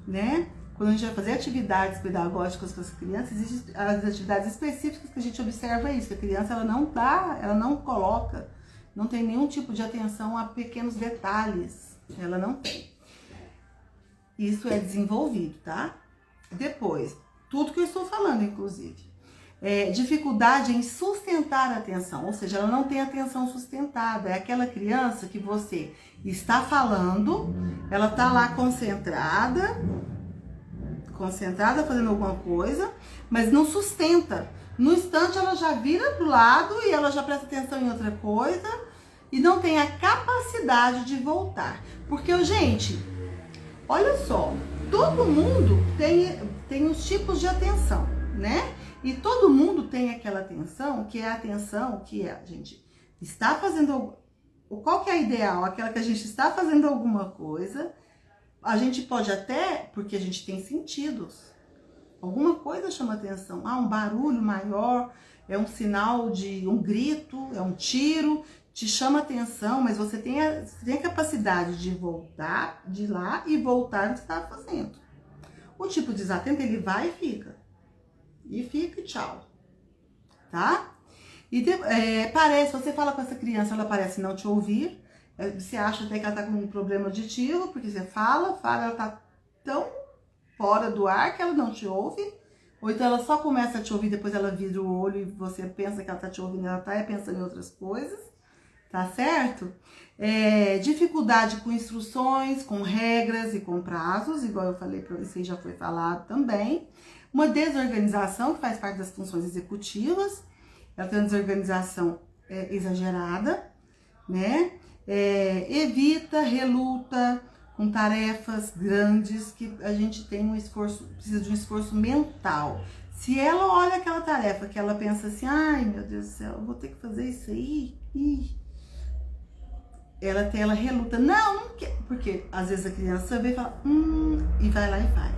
né? Quando a gente vai fazer atividades pedagógicas com as crianças, existem as atividades específicas que a gente observa isso, que a criança ela não coloca, não tem nenhum tipo de atenção a pequenos detalhes, ela não tem. Isso é desenvolvido, tá? Depois, tudo que eu estou falando, inclusive. Dificuldade em sustentar a atenção, ou seja, ela não tem atenção sustentada. É aquela criança que você está falando, ela tá lá concentrada fazendo alguma coisa, mas não sustenta. No instante ela já vira pro lado e ela já presta atenção em outra coisa e não tem a capacidade de voltar. Porque, gente, olha só, todo mundo tem os tipos de atenção, né? E todo mundo tem aquela atenção que é a atenção que a gente está fazendo. Qual que é a ideal? Aquela que a gente está fazendo alguma coisa. A gente pode até, porque a gente tem sentidos. Alguma coisa chama atenção. Um barulho maior, é um sinal de um grito, é um tiro, te chama atenção, mas você tem a capacidade de voltar de lá e voltar no que você estava fazendo. O tipo desatento, ele vai e fica. E fica e tchau. Tá? E você fala com essa criança, ela parece não te ouvir. Você acha até que ela tá com um problema auditivo, porque você fala, ela tá tão fora do ar que ela não te ouve. Ou então ela só começa a te ouvir, depois ela vira o olho e você pensa que ela tá te ouvindo, ela tá pensando em outras coisas. Tá certo? Dificuldade com instruções, com regras e com prazos, igual eu falei para vocês, já foi falado também. Uma desorganização, que faz parte das funções executivas. Ela tem uma desorganização exagerada, né? Evita, reluta com tarefas grandes que a gente tem precisa de um esforço mental. Se ela olha aquela tarefa que ela pensa assim, ai meu Deus do céu, eu vou ter que fazer isso aí, ela reluta, não quer, porque às vezes a criança vê e fala, e vai lá e faz.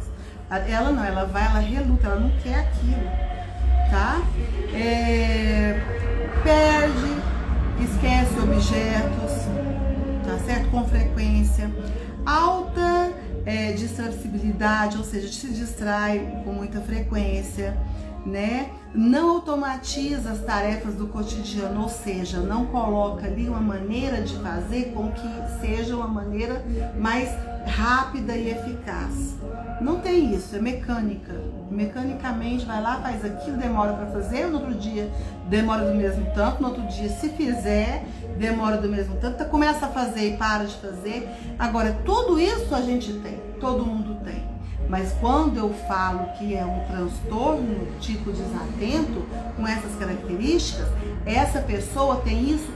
Ela não, ela reluta, ela não quer aquilo, tá? Perde, esquece objetos, tá certo? Com frequência. Alta distratibilidade, ou seja, se distrai com muita frequência, né? Não automatiza as tarefas do cotidiano, ou seja, não coloca ali uma maneira de fazer com que seja uma maneira mais rápida e eficaz. Não tem isso, é mecânica. Mecanicamente vai lá, faz aquilo, demora para fazer, no outro dia demora do mesmo tanto, no outro dia, se fizer, demora do mesmo tanto, começa a fazer e para de fazer. Agora, tudo isso a gente tem, todo mundo tem. Mas quando eu falo que é um transtorno tipo desatento, com essas características, essa pessoa tem isso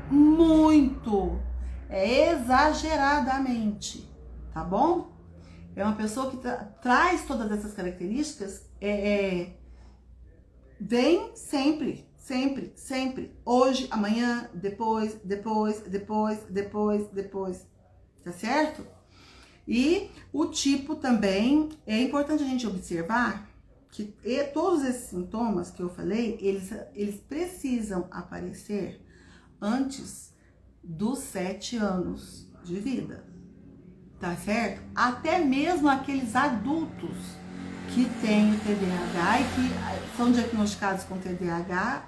muito, exageradamente, tá bom? É uma pessoa que traz todas essas características, vem sempre, sempre, sempre. Hoje, amanhã, depois, tá certo? E o tipo também, é importante a gente observar que todos esses sintomas que eu falei, eles precisam aparecer antes dos 7 anos de vida, tá certo? Até mesmo aqueles adultos que têm o TDAH e que são diagnosticados com TDAH,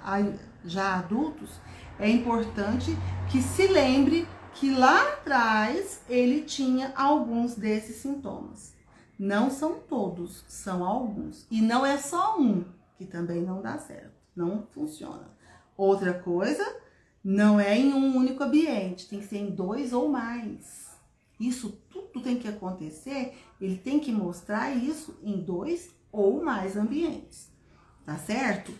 já adultos, é importante que se lembre que lá atrás ele tinha alguns desses sintomas. Não são todos, são alguns. E não é só um, que também não dá certo, não funciona. Outra coisa, não é em um único ambiente, tem que ser em 2 ou mais. Isso tudo tem que acontecer, ele tem que mostrar isso em 2 ou mais ambientes, tá certo?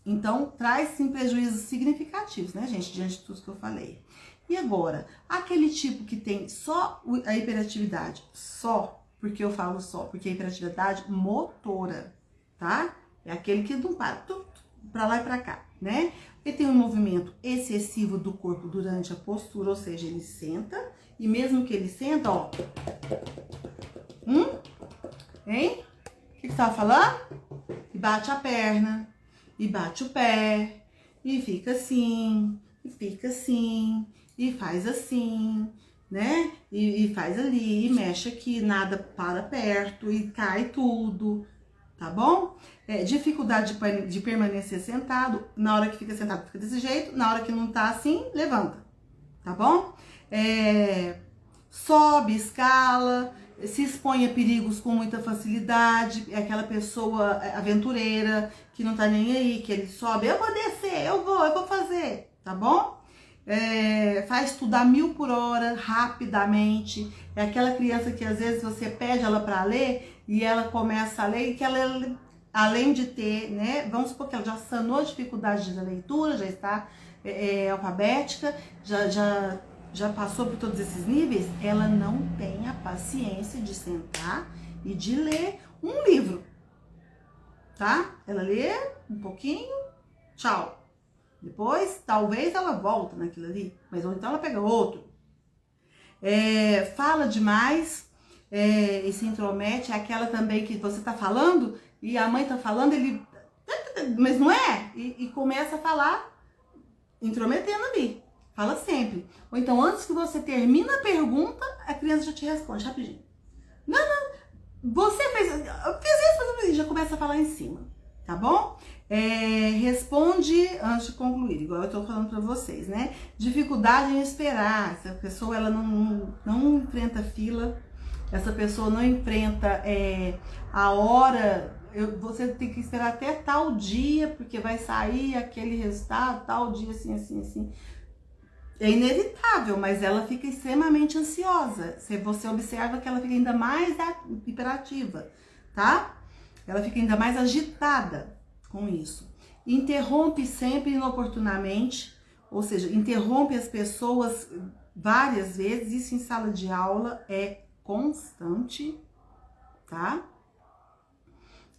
Então, traz sim prejuízos significativos, né, gente, diante de tudo que eu falei. E agora, aquele tipo que tem só a hiperatividade, só, porque eu falo só, porque a hiperatividade motora, tá? É aquele que não para, pra lá e pra cá, né? Ele tem um movimento excessivo do corpo durante a postura, ou seja, ele senta, e mesmo que ele senta, ó, hein? O que você tava falando? E bate a perna, e bate o pé, e fica assim, e faz assim, né? E faz ali, e mexe aqui, nada para perto, e cai tudo, tá bom? Dificuldade de permanecer sentado, na hora que fica sentado fica desse jeito, na hora que não tá assim, levanta, tá bom? Sobe, escala, se expõe a perigos com muita facilidade, é aquela pessoa aventureira, que não tá nem aí, que ele sobe, eu vou descer, eu vou fazer, tá bom? Faz tudo a 1000 por hora, rapidamente, é aquela criança que às vezes você pede ela para ler, e ela começa a ler, e que ela, além de ter, né, vamos supor que ela já sanou a dificuldade da leitura, já está alfabética, já passou por todos esses níveis, ela não tem a paciência de sentar e de ler um livro, tá? Ela lê um pouquinho, tchau. Depois, talvez ela volta naquilo ali, mas ou então ela pega outro. Fala demais, e se intromete, é aquela também que você tá falando e a mãe tá falando, ele... Mas não é? E começa a falar, intrometendo ali. Fala sempre. Ou então, antes que você termina a pergunta, a criança já te responde rapidinho. Não, você fez... Eu fiz isso, já começa a falar em cima, tá bom? Responde antes de concluir, igual eu tô falando pra vocês, né? Dificuldade em esperar. Essa pessoa, ela não enfrenta fila. Essa pessoa não enfrenta a hora... Você tem que esperar até tal dia, porque vai sair aquele resultado, tal dia, assim. É inevitável, mas ela fica extremamente ansiosa. Você observa que ela fica ainda mais hiperativa, tá? Ela fica ainda mais agitada com isso. Interrompe sempre inoportunamente, ou seja, interrompe as pessoas várias vezes. Isso em sala de aula é constante, tá?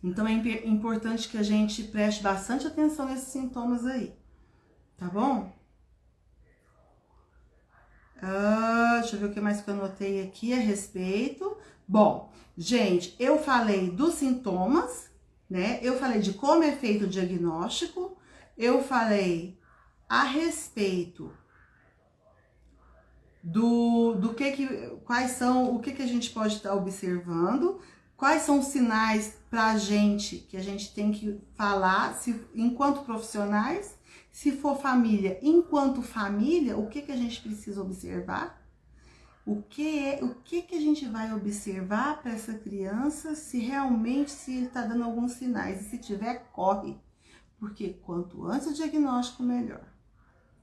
Então é importante que a gente preste bastante atenção nesses sintomas aí, tá bom? Deixa eu ver o que mais que eu anotei aqui a respeito. Bom, gente, eu falei dos sintomas, né? Eu falei de como é feito o diagnóstico. Eu falei a respeito quais são, o que a gente pode estar observando, quais são os sinais pra gente que a gente tem que falar, enquanto profissionais, se for família, enquanto família, o que a gente precisa observar, o que a gente vai observar para essa criança, se realmente ele está dando alguns sinais, e se tiver, corre, porque quanto antes o diagnóstico, melhor,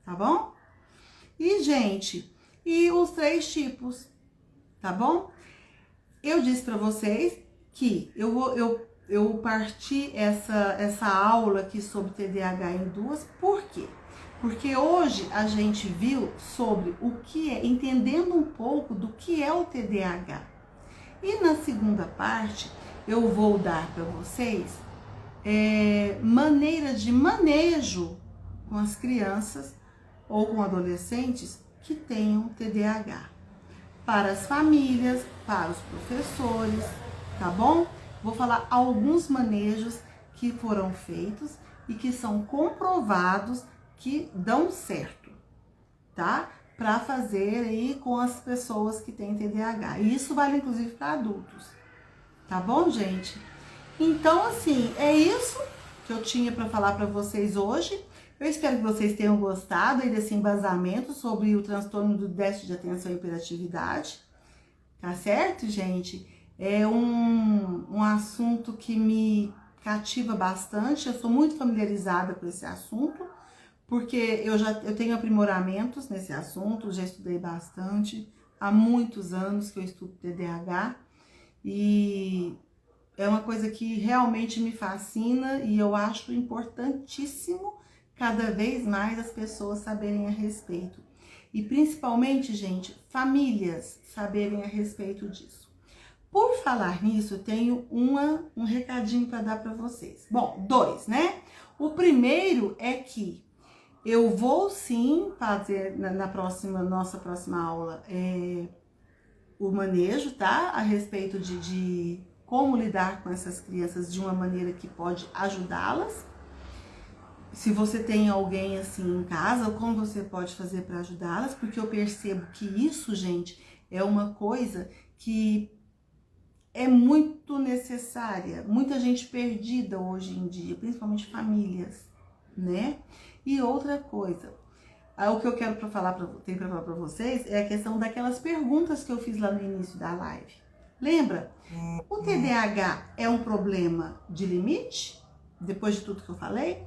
tá bom? E, gente, e os 3 tipos, tá bom? Eu disse para vocês que eu parti essa aula aqui sobre TDAH em 2, por quê? Porque hoje a gente viu sobre o que é, entendendo um pouco do que é o TDAH. E na segunda parte, eu vou dar para vocês maneira de manejo com as crianças ou com adolescentes que tenham TDAH. Para as famílias, para os professores, tá bom? Vou falar alguns manejos que foram feitos e que são comprovados que dão certo, tá? Para fazer aí com as pessoas que têm TDAH. E isso vale inclusive para adultos, tá bom, gente? Então, assim, é isso que eu tinha para falar para vocês hoje. Eu espero que vocês tenham gostado aí desse embasamento sobre o transtorno do déficit de atenção e hiperatividade, tá certo, gente? É um assunto que me cativa bastante, eu sou muito familiarizada com esse assunto, porque eu tenho aprimoramentos nesse assunto, já estudei bastante, há muitos anos que eu estudo TDAH, e é uma coisa que realmente me fascina e eu acho importantíssimo cada vez mais as pessoas saberem a respeito. E principalmente, gente, famílias saberem a respeito disso. Por falar nisso, eu tenho um recadinho para dar para vocês. Bom, 2, né? O primeiro é que eu vou sim fazer nossa próxima aula o manejo, tá? A respeito de como lidar com essas crianças de uma maneira que pode ajudá-las. Se você tem alguém assim em casa, como você pode fazer para ajudá-las, porque eu percebo que isso, gente, é uma coisa que é muito necessária. Muita gente perdida hoje em dia, principalmente famílias, né? E outra coisa, o que eu quero falar para vocês é a questão daquelas perguntas que eu fiz lá no início da live. Lembra? O TDAH é um problema de limite? Depois de tudo que eu falei?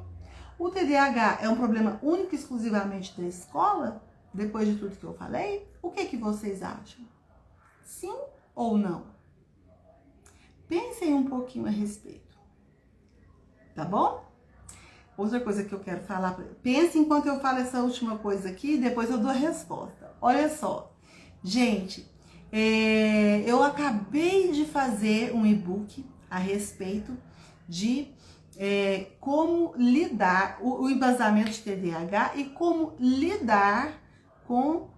O TDAH é um problema único e exclusivamente da escola? Depois de tudo que eu falei? O que vocês acham? Sim ou não? Pensem um pouquinho a respeito. Tá bom? Outra coisa que eu quero falar, pense enquanto eu falo essa última coisa aqui, depois eu dou a resposta. Olha só, gente, eu acabei de fazer um e-book a respeito de como lidar, o embasamento de TDAH e como lidar com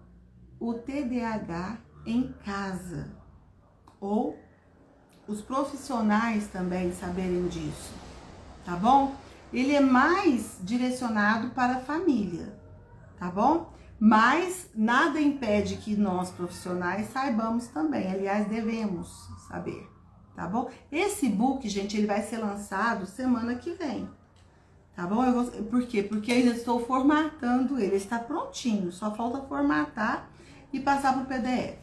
o TDAH em casa, ou os profissionais também saberem disso, tá bom? Ele é mais direcionado para a família, tá bom? Mas nada impede que nós profissionais saibamos também, aliás, devemos saber, tá bom? Esse book, gente, ele vai ser lançado semana que vem, tá bom? Por quê? Porque eu ainda estou formatando ele está prontinho, só falta formatar e passar para o PDF.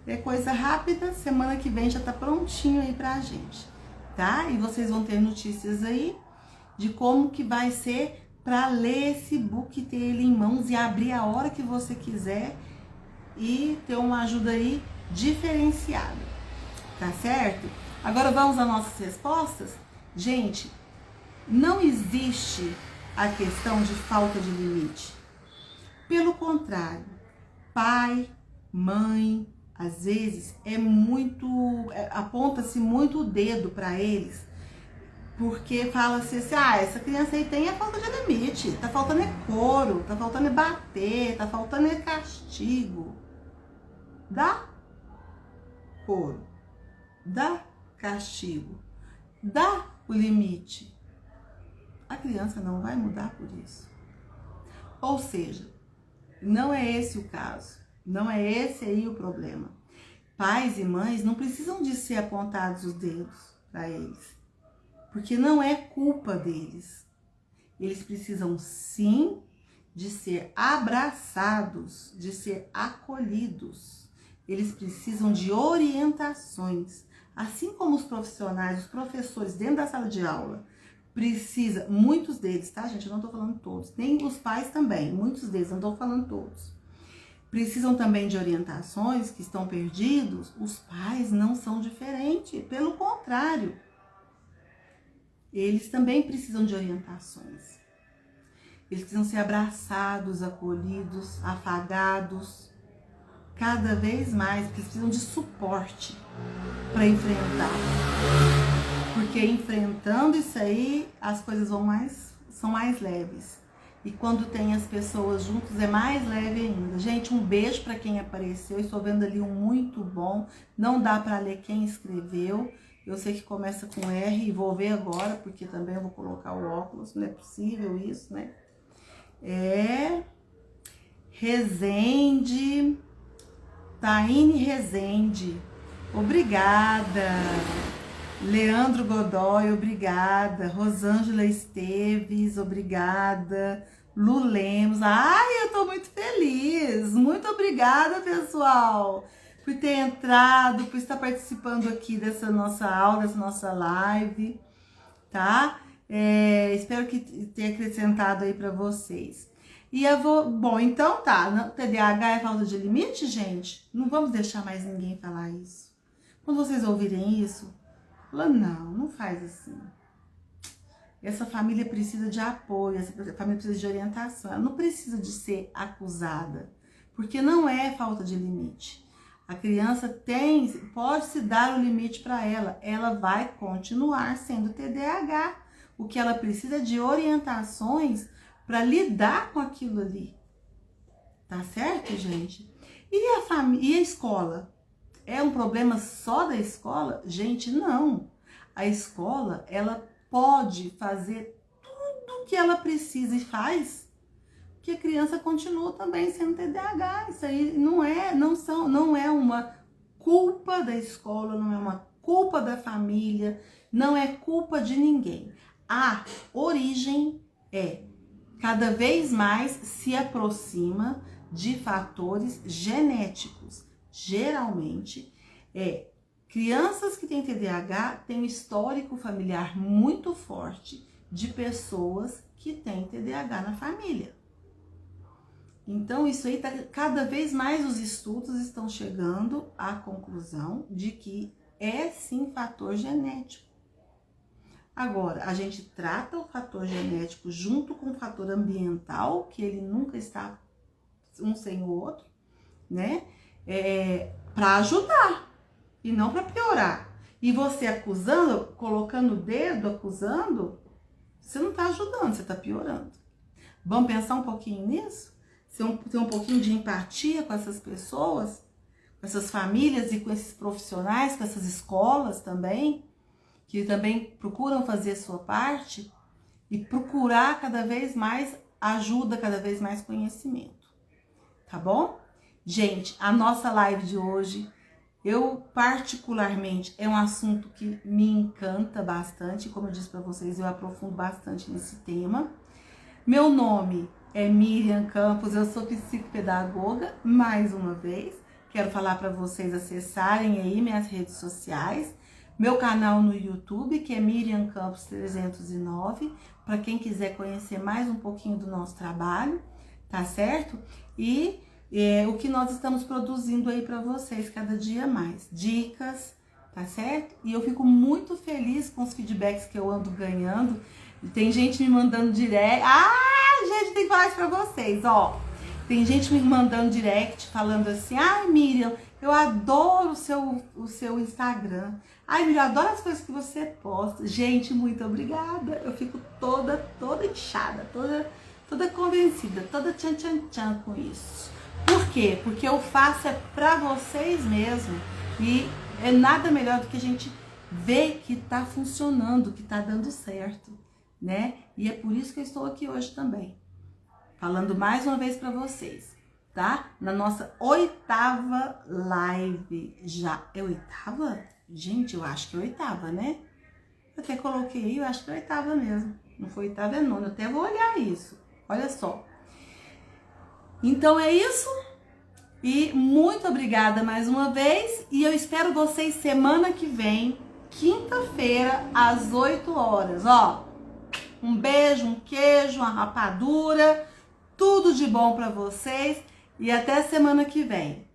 É coisa rápida, semana que vem já tá prontinho aí pra gente, tá? E vocês vão ter notícias aí de como que vai ser para ler esse book, ter ele em mãos e abrir a hora que você quiser e ter uma ajuda aí diferenciada, tá certo? Agora vamos às nossas respostas? Gente, não existe a questão de falta de limite. Pelo contrário, pai, mãe, às vezes aponta-se muito o dedo para eles Porque fala-se assim, ah, essa criança aí tem a falta de limite, tá faltando é couro, tá faltando é bater, tá faltando é castigo. Dá couro, dá castigo, dá o limite. A criança não vai mudar por isso. Ou seja, não é esse o caso, não é esse aí o problema. Pais e mães não precisam de ser apontados os dedos para eles. Porque não é culpa deles. Eles precisam sim de ser abraçados, de ser acolhidos. Eles precisam de orientações. Assim como os profissionais, os professores dentro da sala de aula, muitos deles, tá gente? Eu não tô falando todos, nem os pais também, muitos deles, não tô falando todos. Precisam também de orientações que estão perdidos. Os pais não são diferentes, pelo contrário. Eles também precisam de orientações. Eles precisam ser abraçados, acolhidos, afagados. Cada vez mais, porque eles precisam de suporte para enfrentar. Porque enfrentando isso aí, as coisas são mais leves. E quando tem as pessoas juntas, é mais leve ainda. Gente, um beijo para quem apareceu. Estou vendo ali um muito bom. Não dá para ler quem escreveu. Eu sei que começa com R e vou ver agora, porque também eu vou colocar o óculos, não é possível isso, né? Rezende, Taine Rezende, obrigada. Leandro Godoy, obrigada. Rosângela Esteves, obrigada. Lu Lemos, ai, eu tô muito feliz. Muito obrigada, pessoal, por ter entrado, por estar participando aqui dessa nossa aula, dessa nossa live, tá? Espero que tenha acrescentado aí para vocês. Bom, então tá, TDAH é falta de limite, gente? Não vamos deixar mais ninguém falar isso. Quando vocês ouvirem isso, fala, não faz assim. Essa família precisa de apoio, essa família precisa de orientação, ela não precisa de ser acusada, porque não é falta de limite. A criança pode se dar o limite para ela vai continuar sendo TDAH. O que ela precisa é de orientações para lidar com aquilo ali. Tá certo, gente? E a escola? É um problema só da escola? Gente, não. A escola, ela pode fazer tudo o que ela precisa e faz, que a criança continua também sendo TDAH. Isso aí não é uma culpa da escola, não é uma culpa da família, não é culpa de ninguém. A origem cada vez mais se aproxima de fatores genéticos. Geralmente, crianças que têm TDAH têm um histórico familiar muito forte de pessoas que têm TDAH na família. Então, isso aí, cada vez mais os estudos estão chegando à conclusão de que é sim fator genético. Agora, a gente trata o fator genético junto com o fator ambiental, que ele nunca está um sem o outro, né? Para ajudar e não para piorar. E você acusando, colocando o dedo, acusando, você não está ajudando, você está piorando. Vamos pensar um pouquinho nisso? Ter um pouquinho de empatia com essas pessoas, com essas famílias e com esses profissionais, com essas escolas também, que também procuram fazer a sua parte e procurar cada vez mais ajuda, cada vez mais conhecimento. Tá bom? Gente, a nossa live de hoje, eu particularmente, é um assunto que me encanta bastante. Como eu disse para vocês, eu aprofundo bastante nesse tema. Meu nome é Miriam Campos, eu sou psicopedagoga, mais uma vez. Quero falar para vocês acessarem aí minhas redes sociais. Meu canal no YouTube, que é Miriam Campos 309, para quem quiser conhecer mais um pouquinho do nosso trabalho, tá certo? E o que nós estamos produzindo aí para vocês cada dia mais. Dicas, tá certo? E eu fico muito feliz com os feedbacks que eu ando ganhando. Tem gente me mandando direct. Gente, tem que falar isso pra vocês, ó. Tem gente me mandando direct falando assim, Miriam, Eu adoro o seu Instagram. Ai, Miriam, eu adoro as coisas que você posta. Gente, muito obrigada. Eu fico toda inchada, toda convencida, toda tchan com isso. Por quê? Porque eu faço pra vocês mesmo. E é nada melhor do que a gente ver que tá funcionando, que tá dando certo, né? E é por isso que eu estou aqui hoje também. Falando mais uma vez pra vocês, tá? Na nossa 8ª live. Já é 8ª? Gente, eu acho que é 8ª, né? Eu até coloquei aí, eu acho que é 8ª mesmo. Não foi 8ª, é 9ª. Eu até vou olhar isso. Olha só. Então é isso. E muito obrigada mais uma vez. E eu espero vocês semana que vem, quinta-feira, às 8 horas. Ó, um beijo, um queijo, uma rapadura. Tudo de bom pra vocês. E até semana que vem.